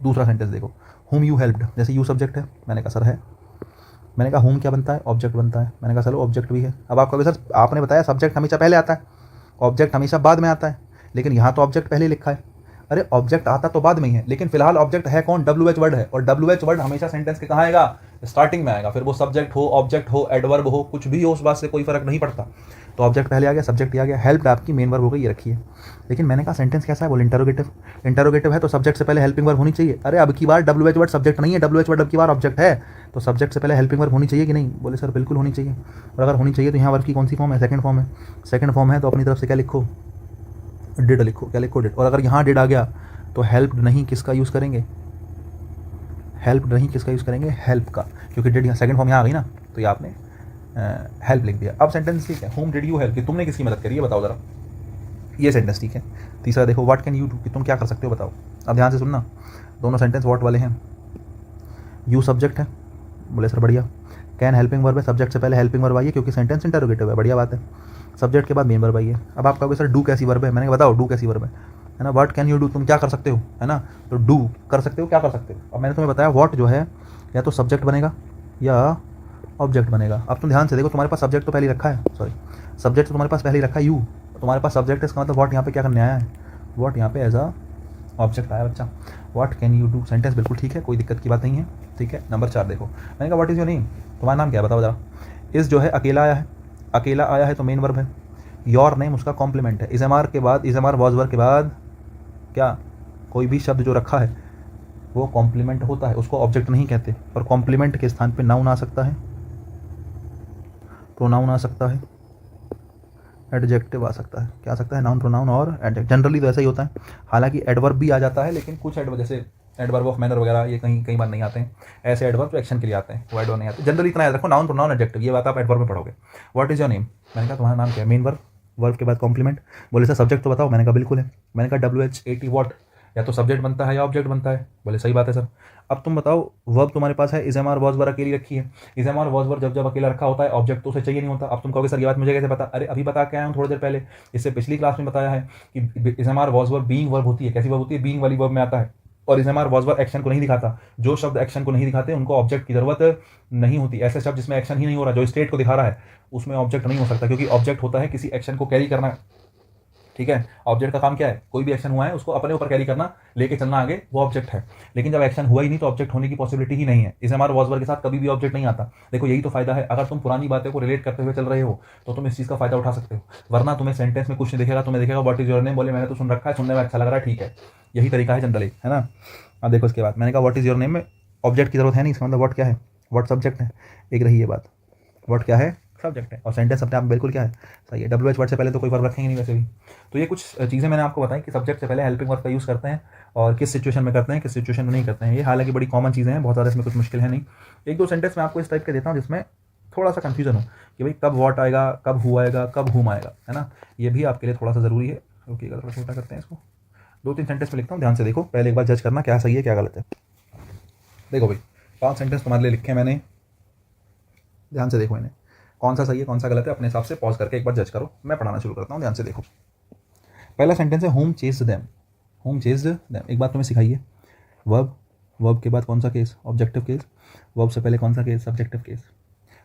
दूसरा सेंटेंस देखो, हुम यू हेल्प्ड। जैसे यू सब्जेक्ट है, मैंने कहा सर है, मैंने कहा हुम क्या बनता है? ऑब्जेक्ट बनता है। मैंने कहा चलो ऑब्जेक्ट भी है। अब आप कहोगे सर आपने बताया सब्जेक्ट हमेशा पहले आता है, ऑब्जेक्ट हमेशा बाद में आता है, लेकिन यहाँ तो ऑब्जेक्ट पहले लिखा है। अरे ऑब्जेक्ट आता तो बाद में ही है, लेकिन फिलहाल ऑब्जेक्ट है कौन? WH वर्ड है। और WH वर्ड हमेशा सेंटेंस के कहाँ आएगा? स्टार्टिंग में आएगा। फिर वो सब्जेक्ट हो, ऑब्जेक्ट हो, एडवर्ब हो, कुछ भी हो, उस बात से कोई फर्क नहीं पड़ता। तो ऑब्जेक्ट पहले आ गया, सब्जेक्ट आ गया। हेल्प आपकी मेन वर्ब हो गई, ये रखिए। लेकिन मैंने कहा सेंटेंस कैसा है? बोले इंटरोगेटिव। इंटरोगेटिव है तो सब्जेक्ट से पहले हेल्पिंग वर्ब होनी चाहिए। अरे अब की बार WH वर्ड सब्जेक्ट नहीं है, WH वर्ड अब की बार ऑब्जेक्ट है, तो सब्जेक्ट से पहले हेल्पिंग वर्ब होनी चाहिए कि नहीं? बोले सर बिल्कुल होनी चाहिए। और अगर होनी चाहिए तो यहाँ वर्ब की कौन सी फॉर्म है? सेकंड फॉर्म है। सेकंड फॉर्म है तो अपनी तरफ से क्या लिखो? डिड लिखो। क्या लिखो? डिड। और अगर यहाँ डिड आ गया तो हेल्प नहीं किसका यूज़ करेंगे? हेल्प नहीं किसका यूज़ करेंगे? हेल्प का, क्योंकि डिड यहाँ सेकंड फॉर्म यहाँ आ गई ना, तो ये आपने हेल्प लिख दिया। अब सेंटेंस ठीक है, होम डिड यू हेल्प, कि तुमने किसकी मदद करी है बताओ ज़रा, ये सेंटेंस ठीक है। तीसरा देखो, व्हाट कैन यू डू, कि तुम क्या कर सकते हो बताओ। अब ध्यान से सुनना, दोनों सेंटेंस व्हाट वाले हैं। यू सब्जेक्ट है, बोले सर बढ़िया। कैन हेल्पिंग वर्ब है, सब्जेक्ट से पहले हेल्पिंग वर्ब आई है क्योंकि सेंटेंस इंटरोगेटिव है, बढ़िया बात है। सब्जेक्ट के बाद मेन वर्ब आई है। अब आप कहोगे सर डू कैसी वर्ब है? मैंने कहा बताओ डू कैसी वर्ब है ना। व्हाट कैन यू डू, तुम क्या कर सकते हो, है ना। तो डू कर सकते हो, क्या कर सकते हो। अब मैंने तुम्हें बताया व्हाट जो है या तो सब्जेक्ट बनेगा या ऑब्जेक्ट बनेगा। अब तुम ध्यान से देखो, तुम्हारे पास सब्जेक्ट तो पहले ही रखा है, सॉरी सब्जेक्ट तो तुम्हारे पास पहले ही रखा है यू, तुम्हारे पास सब्जेक्ट है, इसका मतलब व्हाट यहाँ पे क्या करने आया है? व्हाट यहाँ पे एज अ ऑब्जेक्ट आया बच्चा। What can you do, sentence बिल्कुल ठीक है, कोई दिक्कत की बात नहीं है, ठीक है। नंबर 4 देखो, मैंने कहा व्हाट इज़ योर नेम, तुम्हारा नाम क्या है बताओ जरा। इस जो है अकेला आया है, अकेला आया है तो मेन वर्ब है। योर नेम उसका कॉम्प्लीमेंट है। इस एम आर के बाद, इस एम आर वॉज वर्ब के बाद क्या कोई भी शब्द जो रखा है वो कॉम्प्लीमेंट होता है, उसको ऑब्जेक्ट नहीं कहते। और कॉम्प्लीमेंट के स्थान पे नाउन आ सकता है, प्रोनाउन आ सकता है, एडजेक्टिव आ सकता है। क्या आ सकता है? नाउन, प्रोनाउन और एडजेक्टिव। जनरली तो ऐसा ही होता है, हालांकि एडवर्ब भी आ जाता है, लेकिन कुछ एडवर्ब जैसे एडवर्ब ऑफ मैनर वगैरह ये कई बार नहीं आते हैं। ऐसे एडवर्ब जो एक्शन के लिए आते हैं वो एडवर्ब नहीं आते। जनरली इतना याद रखो, नाउन, प्रोनाउन, एडजेक्टिव, ये बात आप एडवर्ब में पढ़ोगे। व्हाट इज योर नेम, मैंने कहा तुम्हारा नाम क्या है, मेन वर्ब, वर्ब के बाद कॉम्प्लीमेंट। बोले सर सब्जेक्ट तो बताओ, मैंने कहा बिल्कुल है। मैंने कहा WH80 व्हाट, या तो सब्जेक्ट बनता है या ऑब्जेक्ट बनता है। बोले सही बात है सर। अब तुम बताओ, वर्ब तुम्हारे पास है, is am are was verb अकेली रखी है। Is am are was verb जब अकेला रखा होता है, ऑब्जेक्ट तो उसे चाहिए नहीं होता। अब तुम कहोगे सर ये बात मुझे कैसे पता? अरे अभी बता के आया हूँ थोड़ी देर पहले, इससे पिछली क्लास में बताया है कि is am are was verb being verb होती है। कैसी वर्ब होती है? बीइंग वाली वर्ब में आता है। और is am are was verb action को नहीं दिखाता। जो शब्द एक्शन को नहीं दिखाते उनको ऑब्जेक्ट की जरूरत नहीं होती। ऐसे शब्द जिसमें एक्शन ही नहीं हो रहा, जो स्टेट को दिखा रहा है, उसमें ऑब्जेक्ट नहीं हो सकता, क्योंकि ऑब्जेक्ट होता है किसी एक्शन को कैरी करना, ठीक है। ऑब्जेक्ट का काम क्या है? कोई भी एक्शन हुआ है उसको अपने ऊपर कैरी करना, लेके चलना आगे, वो ऑब्जेक्ट है। लेकिन जब एक्शन हुआ ही नहीं तो ऑब्जेक्ट होने की पॉसिबिलिटी ही नहीं है। इस हमारे वॉज वर्ब के साथ कभी भी ऑब्जेक्ट नहीं आता। देखो यही तो फायदा है, अगर तुम पुरानी बातें को रिलेट करते हुए चल रहे हो तो तुम इस चीज़ का फायदा उठा सकते हो। वरना तुम्हें सेंटेंस में कुछ नहीं दिखेगा, तुम्हें दिखेगा व्हाट इज योर नेम, बोले मैंने तो सुन रखा है, सुनने में अच्छा लग रहा है, ठीक है। यही तरीका है जनरली, है ना। अब देखो इसके बाद मैंने कहा व्हाट इज योर नेम में ऑब्जेक्ट की जरूरत है नहीं, इसका मतलब व्हाट क्या है? व्हाट सब्जेक्ट है, एक रही ये बात। व्हाट क्या है? सब्जेक्ट है। और सेंटेंस अपने आप में बिल्कुल क्या है? सही है। WH वर्ड से पहले तो कोई वर्ब रखेंगे नहीं वैसे भी। तो ये कुछ चीज़ें मैंने आपको बताई कि सब्जेक्ट से पहले हेल्पिंग वर्ब का यूज़ करते हैं और किस सिचुएशन में करते हैं, किस सिचुएशन में नहीं करते हैं। ये हालांकि बड़ी कॉमन चीज़ें हैं, बहुत ज़्यादा इसमें कुछ मुश्किल है नहीं। एक दो सेंटेंस मैं आपको इस टाइप के देता हूँ जिसमें थोड़ा सा कन्फ्यूजन हो कि भाई कब व्हाट आएगा, कब हु आएगा, कब हुम आएगा, है ना। ये भी आपके लिए थोड़ा सा ज़रूरी है। रुकिएगा थोड़ा छोटा करते हैं इसको। 2-3 सेंटेंस में लिखता हूँ, ध्यान से देखो, पहले एक बार जज करना क्या सही है क्या गलत है। देखो भाई 5 सेंटेंस तुम्हारे लिए लिखे हैं मैंने, ध्यान से देखो इन्हें, कौन सा सही है कौन सा गलत है अपने हिसाब से पॉज करके एक बार जज करो। मैं पढ़ाना शुरू करता हूँ, ध्यान से देखो। पहला सेंटेंस है home chased them. Home chased them, एक बात तुम्हें सिखाइए, वर्ब, वर्ब के बाद कौन सा केस? Objective case. वर्ब से पहले कौन सा केस? Subjective case.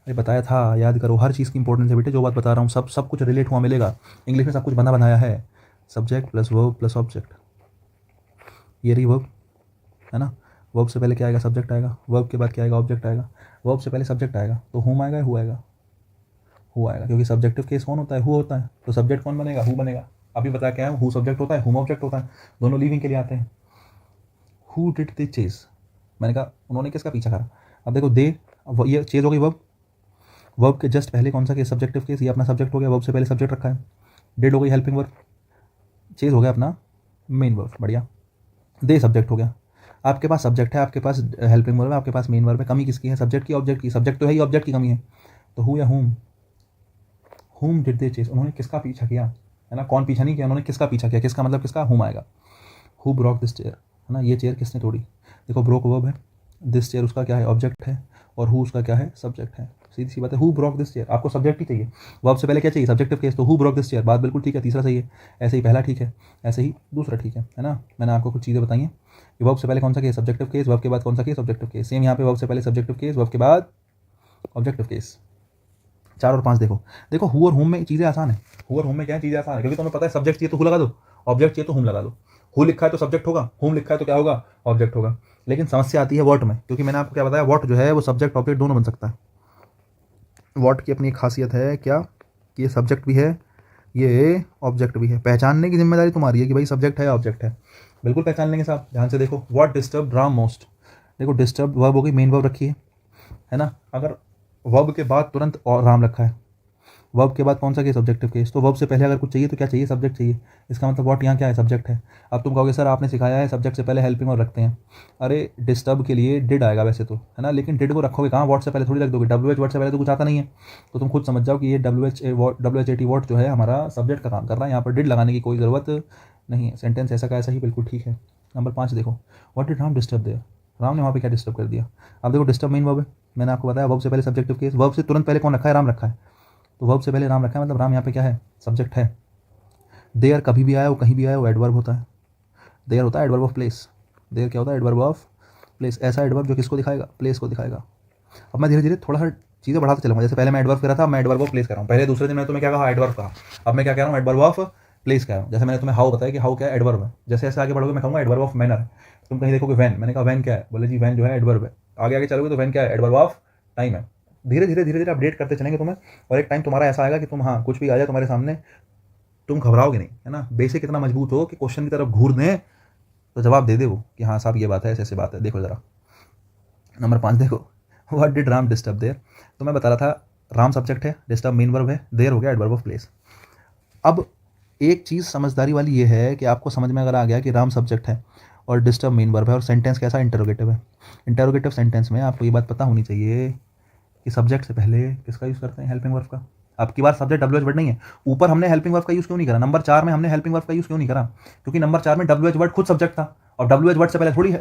अरे बताया था, याद करो, हर चीज़ की इंपॉर्टेंस है बेटे, जो बात बता रहा हूँ सब कुछ रिलेट हुआ मिलेगा। इंग्लिश में सब कुछ बना बनाया है, subject plus verb plus object, ये रही वर्ब, है ना। वर्ब से पहले क्या आएगा? सब्जेक्ट आएगा। वर्ब के बाद क्या आएगा? ऑब्जेक्ट आएगा। वर्ब से पहले सब्जेक्ट आएगा तो होम आएगा, हु आएगा? हु आएगा, क्योंकि सब्जेक्टिव केस कौन होता है? हु होता है। तो सब्जेक्ट कौन बनेगा? हु बनेगा। अभी बता क्या है, हु सब्जेक्ट होता है, हुम ऑब्जेक्ट होता है, दोनों लिविंग के लिए आते हैं। हु डिड दे चेज, मैंने कहा उन्होंने किसका पीछा करा। अब देखो दे, ये चेज हो गई वर्ब, वर्ब के जस्ट पहले कौन सा केस? सब्जेक्टिव केस, ये अपना सब्जेक्ट हो गया, वर्ब से पहले सब्जेक्ट रखा है। डिड हो गई हेल्पिंग वर्ब, चेज हो गया अपना मेन वर्ब, बढ़िया। दे सब्जेक्ट हो गया, आपके पास सब्जेक्ट है, आपके पास हेल्पिंग वर्ब है, आपके पास मेन वर्ब है। कमी किसकी है? सब्जेक्ट की, ऑब्जेक्ट की? सब्जेक्ट तो है ही, ऑब्जेक्ट की कमी है। तो हु या हुम डिड दे चेस, उन्होंने किसका पीछा किया, है ना, कौन पीछा नहीं किया, उन्होंने किसका पीछा किया, किसका मतलब किसका, हुम आएगा। हु ब्रोक दिस चेयर, है ना, ये चेयर किसने तोड़ी, देखो ब्रोक वर्ब है, दिस चेयर उसका क्या है, ऑब्जेक्ट है, और हु उसका क्या है, सब्जेक्ट है। सीधी सी बात है, हु ब्रोक दिस चेयर, आपको सब्जेक्ट ही चाहिए, वर्ब से पहले क्या चाहिए, सब्जेक्टिव केस, तो हु ब्रोक दिस चेयर, बात बिल्कुल ठीक है, तीसरा सही है, ऐसे ही पहला ठीक है, ऐसे ही दूसरा ठीक है ना। मैंने आपको कुछ चीज़ें बताई हैं कि वर्ब से पहले कौन सा केस, सब्जेक्टिव केस, वर्ब के बाद कौन सा केस, ऑब्जेक्टिव केस। सेम यहाँ पे वर्ब से पहले सब्जेक्टिव केस, वर्ब के बाद ऑब्जेक्टिव केस। 4 और 5 देखो, देखो हु और हुम में चीज़ें आसान है, हु और हुम में क्या है, चीज़ें आसान है, क्योंकि तुम्हें पता है सब्जेक्ट चाहिए तो हु लगा दो, ऑब्जेक्ट चाहिए तो हुम लगा दो। हु लिखा है तो सब्जेक्ट होगा, हुम लिखा है तो क्या होगा, ऑब्जेक्ट होगा। लेकिन समस्या आती है वॉट में, क्योंकि मैंने आपको क्या बताया, वॉट जो है वो सब्जेक्ट ऑब्जेक्ट दोनों बन सकता है। वॉट की अपनी एक खासियत है क्या, कि ये सब्जेक्ट भी है, ये ऑब्जेक्ट भी है। पहचानने की जिम्मेदारी तुम्हारी है कि भाई सब्जेक्ट है ऑब्जेक्ट है, बिल्कुल पहचान लेंगे साहब। ध्यान से देखो, व्हाट डिस्टर्ब राम मोस्ट, देखो डिस्टर्ब वर्ब हो गई, मेन वर्ब रखी है ना। अगर वर्ब के बाद तुरंत और राम रखा है, वर्ब के बाद कौन सा केस, ऑब्जेक्टिव केस, तो वर्ब से पहले अगर कुछ चाहिए तो क्या चाहिए, सब्जेक्ट चाहिए। इसका मतलब व्हाट यहाँ क्या है, सब्जेक्ट है। अब तुम कहोगे सर आपने सिखाया है सब्जेक्ट से पहले हेल्पिंग वर्ब रखते हैं, अरे डिस्टर्ब के लिए डिड आएगा वैसे तो, है ना, लेकिन डिड को रखोगे कहाँ, व्हाट से पहले थोड़ी रख दोगे, WH वर्ड से पहले तो कुछ आता नहीं है। तो तुम खुद समझ जाओ कि ये WHAT वर्ड जो है हमारा सब्जेक्ट का काम कर रहा है, यहाँ पर डिड लगाने की कोई ज़रूरत नहीं है। सेंटेंस ऐसा का ऐसा ही बिल्कुल ठीक है। नंबर 5 देखो, what did Ram disturb there, राम ने वहाँ पे क्या डिस्टर्ब कर दिया। अब देखो डिस्टर्ब मेन वर्ब है, मैंने आपको बताया वर्ब से पहले सब्जेक्टिव केस, वर्ब से तुरंत पहले कौन रखा है, राम रखा है, तो वर्ब से पहले राम रखा है, मतलब राम यहाँ पे क्या है, सब्जेक्ट है। देयर कभी भी आया वो कहीं भी आया वो एडवर्ब होता है, देयर होता है एडवर्ब ऑफ प्लेस, देयर क्या होता है, एडवर्ब ऑफ प्लेस, ऐसा एडवर्ब जो किसको दिखाएगा, प्लेस को दिखाएगा। अब मैं धीरे धीरे थोड़ा सा चीज़ें बढ़ाता चलूँगा, जैसे पहले मैं एडवर्ब कर रहा था, मैं एडवर्ब ऑफ प्लेस कर रहा हूँ, पहले दूसरे दिन मैं तुम्हें क्या कहा, एडवर्ब कहा, अब मैं क्या कह रहा हूँ, एडवर्ब ऑफ प्लेस कह रहा हूँ। जैसे मैंने तुम्हें हाउ बताया कि हाउ क्या है, एडवर्ब है, जैसे ऐसे आगे बढ़ोगे मैं कहूँगा एडवर्ब ऑफ मैनर है। तुम कहीं देखोगे वैन, मैंने कहा वैन क्या है, बोले जी वैन जो है एडवर्ब है। आगे आगे चलोगे तो वैन क्या है, एडवर्ब ऑफ टाइम है। धीरे धीरे अपडेट करते चलेंगे तुम्हें, और एक टाइम तुम्हारा ऐसा आएगा कि तुम, हाँ कुछ भी आ जाए तुम्हारे सामने तुम घबराओगे नहीं, है ना। बेसिक इतना मजबूत हो कि क्वेश्चन की तरफ घूर दें तो जवाब दे दे वो कि हाँ साहब ये बात है, ऐसे ऐसे बात है। देखो जरा नंबर 5 देखो, what did Ram disturb there, तो मैं बता रहा था राम सब्जेक्ट है, डिस्टर्ब मेन वर्ब है, देयर हो गया एडवर्ब ऑफ प्लेस। अब एक चीज़ समझदारी वाली ये है कि आपको समझ में अगर आ गया कि राम सब्जेक्ट है और डिस्टर्ब मेन वर्ब है और सेंटेंस कैसा, इंटरोगेटिव है। इंटरोगेटिव सेंटेंस में आपको ये बात पता होनी चाहिए कि सब्जेक्ट से पहले किसका यूज़ करते हैं, हेल्पिंग वर्ब का। अब की बार सब्जेक्ट WH वर्ड नहीं है, ऊपर हमने हेल्पिंग वर्ब का यूज़ क्यों नहीं करा, नंबर 4 में हमने हेल्पिंग वर्ब का यूज़ क्यों नहीं करा, क्योंकि नंबर 4 में WH वर्ड खुद सब्जेक्ट था, और WH वर्ड से पहले थोड़ी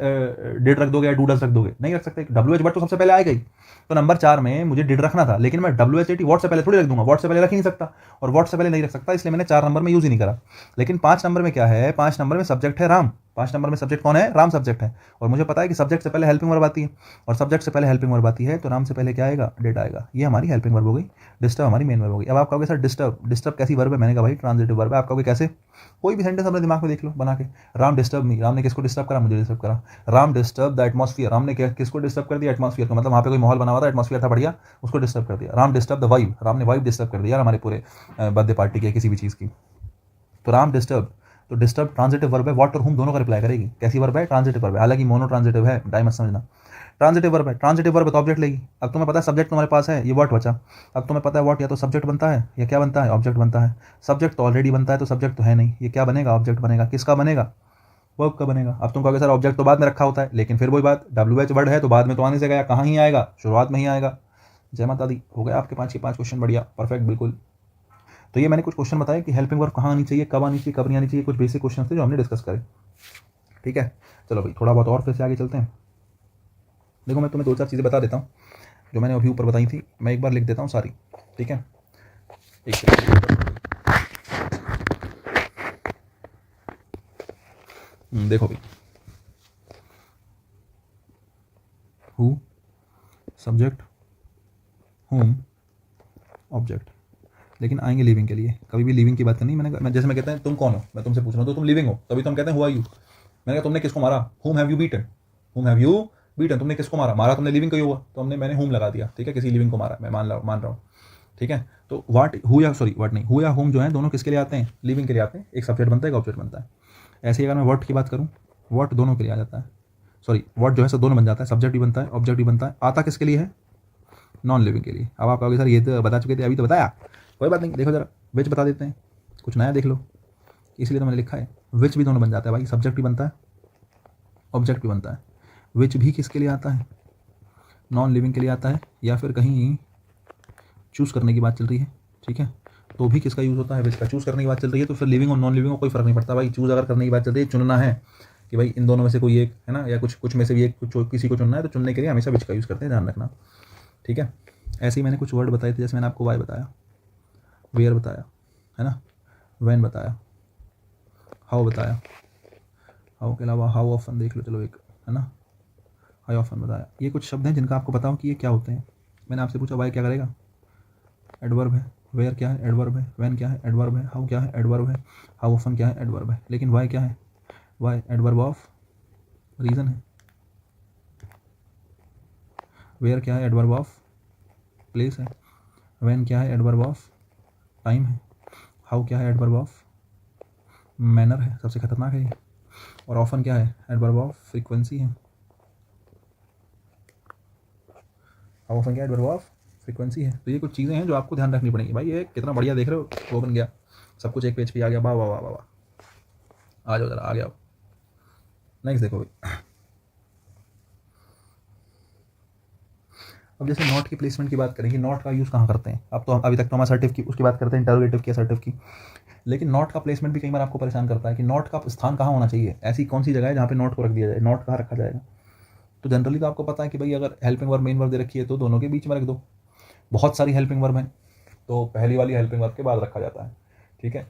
डिड रख दोगे या डूडल्स रख दोगे, नहीं रख सकते, WH वर्ड तो सबसे पहले आएगा ही। तो नंबर 4 में मुझे डिड रखना था, लेकिन मैं WHAT वर्ड से पहले थोड़ी रख दूंगा, वर्ड से पहले रख ही नहीं सकता, और वर्ड से पहले नहीं रख सकता, इसलिए मैंने 4 नंबर में यूज़ ही नहीं करा। लेकिन 5 नंबर में क्या है, 5 नंबर में सब्जेक्ट है राम, 5 नंबर में सब्जेक्ट कौन है, राम सब्जेक्ट है, और मुझे पता है कि सब्जेक्ट से पहले हेल्पिंग वर्ब आती है, और सब्जेक्ट से पहले हेल्पिंग वर्ब आती है तो राम से पहले क्या आएगा, डिड आएगा। ये हमारी हेल्पिंग वर्ब हो गई, डिस्टर्ब हमारी मेन वर्ब हो गई। अब आप कहोगे सर डिस्टर्ब कैसी वर्ब है, मैंने कहा भाई ट्रांजिटिव वर्ब है। आप कहोगे कैसे, कोई भी सेंटेंस अपने दिमाग में देख लो बना के, राम डिस्टर्ब मी, राम ने किसको डिस्टर्ब करा, मुझे डिस्टर्ब करा। Ram disturb the atmosphere, Ram ने किसको डिस्टर्ब कर दिया, एटमॉस्फियर को, मतलब वहाँ पे कोई माहौल बना हुआ था, एटमॉस्फियर था बढ़िया, उसको डिस्टर्ब कर दिया। Ram disturb the vibe, Ram ने वाइब डिस्टर्ब कर दिया हमारे पूरे बर्थडे पार्टी की किसी भी चीज़ की। तो राम डिस्टर्ब, तो डिस्टर्ब ट्रांजिटिव वर्ब है, व्हाट और हुम दोनों का रिप्लाई करेगी। कैसी वर्ब है, ट्रांजिटिव वर्ब है, हालांकि मोनो ट्रांजिटिव है, टाइम मत समझना। ट्रांजिटिव वर्ब है, ट्रांजिटिव वर्ब तो ऑब्जेक्ट लेगी। अब तुम्हें पता है सब्जेक्ट तुम्हारे पास है, ये व्हाट बचा। अब तुम्हें पता है व्हाट या तो सब्जेक्ट बनता है या क्या बनता है, ऑब्जेक्ट बनता है। सब्जेक्ट तो ऑलरेडी बनता है, तो सब्जेक्ट तो है नहीं, ये क्या बनेगा, ऑब्जेक्ट बनेगा। किसका बनेगा, वर्ब का बनेगा। अब तुम कहोगे सर ऑब्जेक्ट तो बाद में रखा होता है, लेकिन फिर वही बात, WH वर्ड है तो बाद में तो आने से गया, कहाँ ही आएगा, शुरुआत में ही आएगा। जय माता दी, हो गया आपके 5 के 5 क्वेश्चन, बढ़िया परफेक्ट बिल्कुल। तो ये मैंने कुछ क्वेश्चन बताए कि हेल्पिंग वर्ब कहाँ आनी चाहिए, कब आनी चाहिए, कब नहीं आनी चाहिए, कुछ बेसिक क्वेश्चन थे जो हमने डिस्कस करे। ठीक है, चलो भाई थोड़ा बहुत और फिर से आगे चलते हैं। देखो मैं तुम्हें 2-4 चीज़ें बता देता हूँ जो मैंने अभी ऊपर बताई थी, मैं एक बार लिख देता हूँ सारी। ठीक है, एक देखो भाई, हु सब्जेक्ट, हुम ऑब्जेक्ट, लेकिन आएंगे लिविंग के लिए। कभी भी लिविंग की बात करनी, मैं जैसे मैं कहता है तुम कौन हो, मैं तुमसे पूछ रहा हूँ तो तुम लिविंग हो, तभी तुम कहते हैं हु आर यू। मैंने कहा तुमने किसको मारा, हुम हैव यू बीटन, हुम हैव यू बीटन, तुमने किसको मारा, मारा तुमने लिविंग को ही हुआ, तो मैंने हुम लगा दिया। ठीक है, किसी लिविंग को मारा, मैं मान रहा हूँ। ठीक है, तो वाट हु या सॉरी वाट नहीं, हु या हुम जो है दोनों किसके लिए आते हैं, लिविंग के लिए आते हैं। एक सब्जेक्ट बनता है, एक ऑब्जेक्ट बनता है। ऐसे ही अगर मैं वर्ड की बात करूँ, वर्ड दोनों के लिए आ जाता है, सॉरी वर्ड जो है सब दोनों बन जाता है, सब्जेक्ट भी बनता है, ऑब्जेक्ट भी बनता है। आता किसके लिए है, नॉन लिविंग के लिए। अब आप कहोगे सर ये तो बता चुके थे, अभी तो बताया। कोई बात नहीं, देखो जरा विच बता देते हैं, कुछ नया देख लो, इसलिए तो मैंने लिखा है। विच भी दोनों बन जाता है भाई, सब्जेक्ट भी बनता है, ऑब्जेक्ट भी बनता है। विच भी किसके लिए आता है, नॉन लिविंग के लिए आता है, या फिर कहीं चूज़ करने की बात चल रही है, ठीक है, तो भी किसका यूज़ होता है, विच का। चूज़ करने की बात चल रही है तो फिर लिविंग और नॉन लिविंग को कोई फ़र्क नहीं पड़ता भाई। चूज़ अगर करने की बात चल रही है, चुनना है कि भाई इन दोनों में से कोई एक है ना, या कुछ में से भी एक किसी को चुनना है, तो चुनने के लिए हमेशा विच का यूज़ करते हैं, ध्यान रखना, ठीक है। ऐसे ही मैंने कुछ वर्ड बताए थे, जैसे मैंने आपको वाई बताया, वेयर बताया, है ना, वैन बताया, हाउ बताया, हाउ के अलावा हाउ ऑफन देख लो, चलो एक, है ना, हाउ ऑफन बताया। ये कुछ शब्द हैं जिनका आपको पता हो कि ये क्या होते हैं। मैंने आपसे पूछा वाई क्या करेगा, एडवर्ब है, वेयर क्या है, एडवर्ब है, वैन क्या है, एडवर्ब है, हाउ क्या है, एडवर्ब है, हाउ ऑफन क्या है, एडवर्ब है। लेकिन वाई क्या है, वाई एडवर्ब ऑफ रीज़न है, वेयर क्या है, एडवर्ब ऑफ प्लेस है, वैन क्या है, एडवर्ब ऑफ टाइम है, हाउ क्या है, एडवर्ब ऑफ मैनर है, सबसे खतरनाक है ये, और ऑफन क्या है, एडवर्ब ऑफ फ्रीक्वेंसी है। हाउ ऑफन क्या है, एडवर्ब ऑफ फ्रीक्वेंसी है। तो ये कुछ चीज़ें हैं जो आपको ध्यान रखनी पड़ेंगी भाई। ये कितना बढ़िया देख रहे हो, वो बन गया, सब कुछ एक पेज पे आ गया, वाह वाह वाह वाह वाह। आ जाओ जरा, आ गया। नेक्स्ट देखो भाई, अब जैसे नॉट की प्लेसमेंट की बात करेंगे, नॉट का यूज़ कहाँ करते हैं। अब तो अभी तक तो हम असर्टिव की उसकी बात करते हैं, इंटरोगेटिव की, असर्टिव की, लेकिन नॉट का प्लेसमेंट भी कई बार आपको परेशान करता है कि नॉट का स्थान कहाँ होना चाहिए, ऐसी कौन सी जगह है जहाँ पे नॉट को रख दिया जाए, नॉट कहाँ रखा जाएगा। तो जनरली तो आपको पता है कि भाई अगर हेल्पिंग वर्ब मेन वर्ब दे रखी है तो दोनों के बीच में रख दो। बहुत सारी हेल्पिंग वर्ब हैं तो पहली वाली हेल्पिंग वर्ब के बाद रखा जाता है, ठीक है।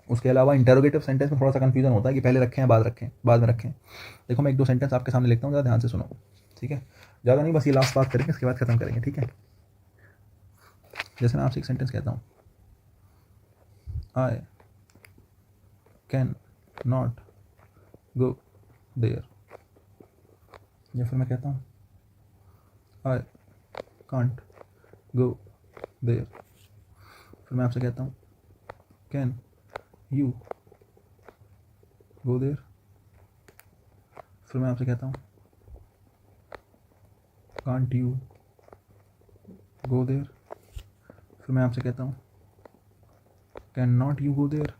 उसके अलावा इंटरोगेटिव सेंटेंस में थोड़ा सा कंफ्यूजन होता है कि पहले रखें या बाद रखें, बाद में रखें। देखो मैं एक दो सेंटेंस आपके सामने लिखता हूँ, ज़्यादा ध्यान से सुनो, ठीक है। ज़्यादा नहीं, बस ये लास्ट बात करेंगे, इसके बाद खत्म करेंगे, ठीक है। जैसे मैं आपसे एक सेंटेंस कहता हूँ, I can not go there, या फिर मैं कहता हूँ आई कांट गो देयर। फिर मैं आपसे कहता हूँ कैन यू गो देयर। फिर मैं आपसे कहता हूँ कांट यू गो देयर। फिर मैं आपसे कहता हूँ can not you go there.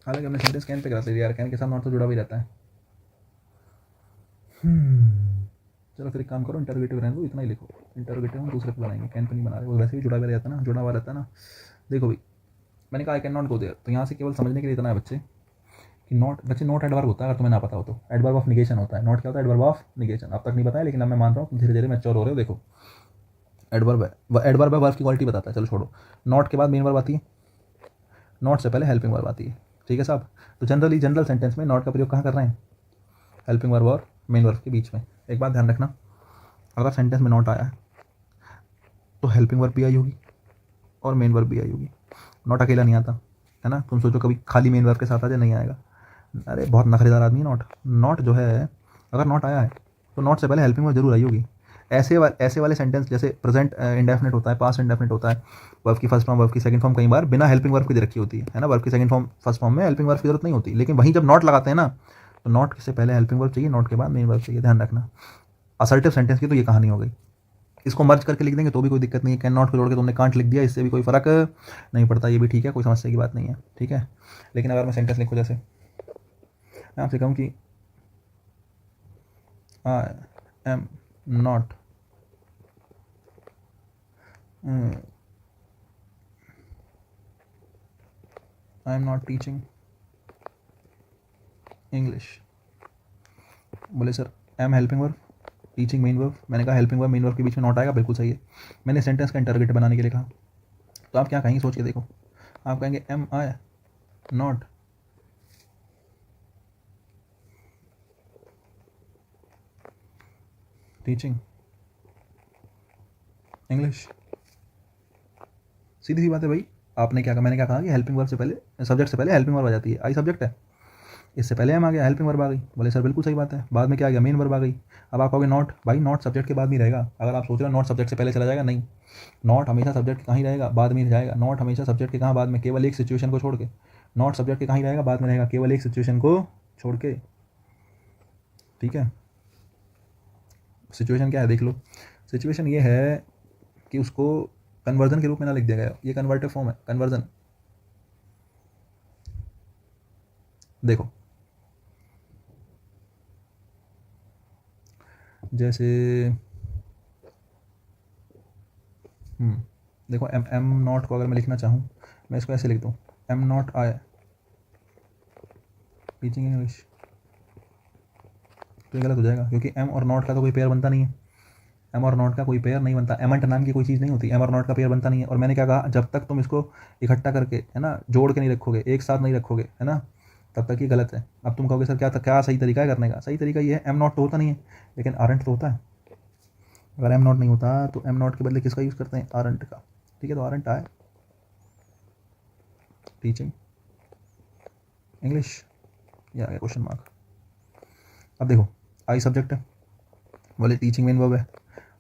हालांकि हमने सेंटेंस कैन पे करा दिया यार, कैन के साथ नॉट तो जुड़ा भी रहता है। चलो फिर एक काम करो, इंटरोगेटिव रहने दो, इतना ही लिखो। इंटरोगेटिव हम दूसरे पे बनाएंगे, कैन पे नहीं बना रहे, वो वैसे भी जुड़ा हुआ रहता है ना, जुड़ा हुआ रहता है ना। देखो भाई, मैंने कहा I can not go there, तो यहाँ से केवल समझने के लिए इतना है बच्चे कि नॉट, बच्चे नॉट एडवर्ब होता है, अगर तुम्हें ना पता हो तो एडवर्ब ऑफ निगेशन होता है। नॉट क्या होता है, एडवर्ब ऑफ निगेशन। अब तक नहीं बताया, लेकिन अब मैं मान रहा हूँ धीरे धीरे मैच्योर हो रहे हो। देखो एडवर्ब है, एडवर्ब है, वर्ब की क्वालिटी बताता है, चलो छोड़ो। नॉट के बाद मेन वर्ब आती है, नॉट से पहले हेल्पिंग वर्ब आती है, ठीक है साहब। तो जनरली जनरल सेंटेंस में नॉट का प्रयोग कहाँ कर रहे हैं, हेल्पिंग वर्ब और मेन वर्ब के बीच में। एक बात ध्यान रखना, अगर सेंटेंस में नॉट आया है तो हेल्पिंग वर्ब भी आई होगी और मेन वर्ब भी आई होगी। नॉट अकेला नहीं आता है ना, तुम सोचो कभी खाली मेन वर्ब के साथ आ जाए, नहीं आएगा। अरे बहुत नखरेदार आदमी है नॉट। नॉट जो है, अगर नॉट आया है तो नॉट से पहले हेल्पिंग वर्ब जरूर आई होगी। ऐसे वाले सेंटेंस जैसे प्रेजेंट इंडेफिनिट होता है, पास्ट इंडेफिनिट होता है, वर्ब की फर्स्ट फॉर्म वर्ब की सेकंड फॉर्म कई बार बिना हेल्पिंग वर्ब की दे रखी होती है ना। वर्ब की सेकंड फॉर्म फर्स्ट फॉर्म में हेल्पिंग वर्ब की जरूरत नहीं होती, लेकिन वहीं जब नॉट लगाते हैं ना, तो नॉट से पहले हेल्पिंग वर्ब चाहिए, नॉट के बाद मेन वर्ब चाहिए, ध्यान रखना। असर्टिव सेंटेंस की तो ये कहानी हो गई। इसको मर्ज करके लिख देंगे तो भी कोई दिक्कत नहीं है, कैन नॉट को जोड़ के तुमने कांट लिख दिया, इससे भी कोई फ़र्क नहीं पड़ता, ये भी ठीक है, कोई समस्या की बात नहीं है, ठीक है। लेकिन अगर मैं सेंटेंस लिखूँ, जैसे मैं आपसे कहूँ कि I am not I am not teaching English. बोले sir am helping verb, teaching main verb. मैंने कहा हेल्पिंग वर्ब मेन वर्ब के बीच में नॉट आएगा, बिल्कुल सही है। मैंने सेंटेंस का इंटरोगेटिव बनाने के लिए कहा, तो आप क्या कहेंगे, सोच के देखो। आप कहेंगे am I not teaching English. सीधी सी बात है भाई। आपने क्या कहा, मैंने क्या कहा कि हेल्पिंग वर्ब से पहले, सब्जेक्ट से पहले हेल्पिंग वर्ब आ जाती है। आई सब्जेक्ट है, इससे पहले एम आ गया, हेल्पिंग वर्ब आ गई। बोले सर बिल्कुल सही बात है, बाद में क्या आ गया, मेन वर्ब आ गई। अब आप कहोगे नॉट, भाई नॉट सब्जेक्ट के बाद नहीं रहेगा। अगर आप सोच रहे हो नॉट सब्जेक्ट से पहले चला जाएगा, नहीं, नॉट हमेशा सब्जेक्ट के कहाँ ही रहेगा, बाद में ही जाएगा। नॉट हमेशा सब्जेक्ट के कहाँ, बाद में, केवल एक सिचुएशन को छोड़ के। नॉट सब्जेक्ट के कहाँ ही रहेगा, बाद में रहेगा, केवल एक सिचुएशन को छोड़ के, ठीक है। सिचुएशन क्या है देख लो, सिचुएशन ये है कि उसको कन्वर्जन के रूप में ना लिख दिया गया, ये कन्वर्टिव फॉर्म है, कन्वर्जन। देखो जैसे देखो एम नॉट को अगर मैं लिखना चाहूँ, मैं इसको ऐसे लिख दूँ, M not I teaching English, तो ये गलत हो जाएगा क्योंकि एम और नॉट का तो कोई पेयर बनता नहीं है। एम और नॉट का कोई पेयर नहीं बनता, एमंट नाम की कोई चीज़ नहीं होती, एम और नॉट का पेयर बनता नहीं है। और मैंने क्या कहा, जब तक तुम इसको इकट्ठा करके, है ना, जोड़ के नहीं रखोगे, एक साथ नहीं रखोगे, है ना, तब तक ये गलत है। अब तुम कहोगे सर क्या सही तरीका है करने का? सही तरीका ये है, एम नॉट तो होता नहीं है लेकिन आरंट तो होता है। अगर एम नॉट नहीं होता तो एम नॉट के बदले किसका यूज़ करते हैं? आरंट का। ठीक है, तो आरंट आए टीचिंग इंग्लिश, ये आ गया क्वेश्चन मार्क। अब देखो आई सब्जेक्ट है, बोले टीचिंग मेन वर्ब है,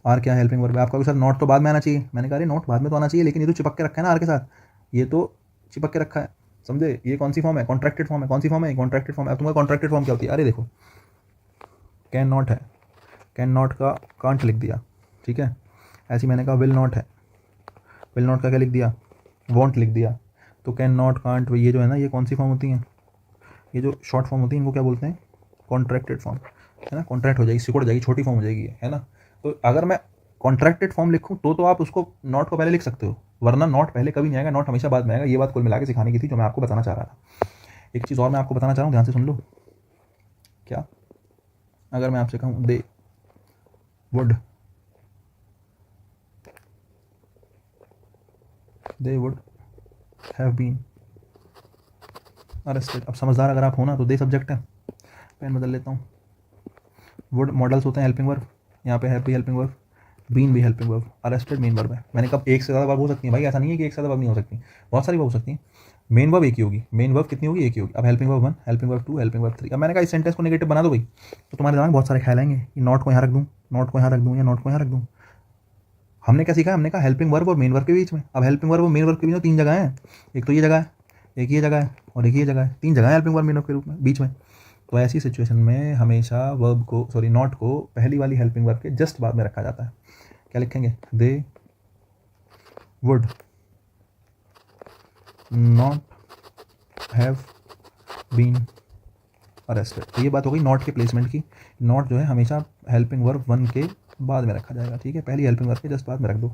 आर क्या है? हेल्पिंग वर्ब है। आपका सर नॉट तो बाद में आना चाहिए, मैंने कहा नॉट बाद में तो आना चाहिए लेकिन ये तो चिपक के रखा है ना आर के साथ, ये तो चिपक के रखा है, समझे? ये कौन सी फॉर्म है? कॉन्ट्रैक्टेड फॉर्म है। कौन सी फॉर्म है? कॉन्ट्रैक्टेड फॉर्म है। अब तुम्हारा कॉन्ट्रैक्टेड फॉर्म क्या होती है? अरे देखो, कैन नॉट है, कैन नॉट का कांट लिख दिया, ठीक है। ऐसे मैंने कहा विल नॉट है, विल नॉट का क्या लिख दिया? वॉन्ट लिख दिया। तो कैन नॉट, कांट, ये जो है ना, ये कौन सी फॉर्म होती हैं? ये जो शॉर्ट फॉर्म होती है इनको क्या बोलते हैं? कॉन्ट्रैक्टेड फॉर्म, है ना। कॉन्ट्रैक्ट हो जाएगी, सिकुड़ जाएगी, छोटी फॉर्म हो जाएगी, है ना। तो अगर मैं कॉन्ट्रैक्टेड फॉर्म लिखूँ तो आप उसको नॉट को पहले लिख सकते हो, वरना नॉट पहले कभी नहीं आएगा, नॉट हमेशा बाद में आएगा। ये बात कुल मिला के सिखाने की थी जो मैं आपको बताना चाह रहा था। एक चीज़ और मैं आपको बताना चाह रहा हूँ, ध्यान से सुन लो। क्या? अगर मैं आपसे कहूँ they would have been arrested. अब समझदार अगर आप हो ना तो दे सब्जेक्ट है, पेन बदल लेता हूँ। वुड मॉडल्स होते हैं हेल्पिंग वर्ब, यहाँ पे हैव भी हेल्पिंग वर्ब, बीन भी helping verb, arrested main verb है। मैंने कब एक से ज़्यादा वर्ब हो सकती है भाई, ऐसा नहीं है कि एक से ज़्यादा वर्ब नहीं हो सकती, बहुत सारी वर्ब हो सकती हैं। मेन वर्ब एक ही होगी, मेन वर्ब कितनी होगी? एक ही होगी। अब helping verb 1, helping verb 2, helping verb 3। अब मैंने कहा इस सेंटेंस को नेगेटिव बना दो भाई, तो तुम्हारे दिमाग में बहुत सारे ख्याल आएंगे कि नॉट को यहाँ रख दूँ, नॉट को यहाँ रख दूँ, या नॉट को यहाँ रख दूँ। हमने क्या सीखा? हमने कहा हेल्पिंग वर्ब और मेन वर्ब के बीच में। अब हेल्पिंग वर्ब और मेन वर्ब के बीच में 3 जगह है, एक तो ये जगह है, एक ये जगह है और एक ये जगह है। 3 जगह है हेल्पिंग वर्ब मेन वर्ब के रूप में बीच में। तो ऐसी सिचुएशन में हमेशा वर्ब को, सॉरी, नॉट को पहली वाली हेल्पिंग वर्ब के जस्ट बाद में रखा जाता है। क्या लिखेंगे? They would not have been arrested. तो ये बात हो गई नॉट के प्लेसमेंट की। नॉट जो है हमेशा हेल्पिंग वर्ब 1 के बाद में रखा जाएगा, ठीक है। पहली हेल्पिंग वर्ब के जस्ट बाद में रख दो।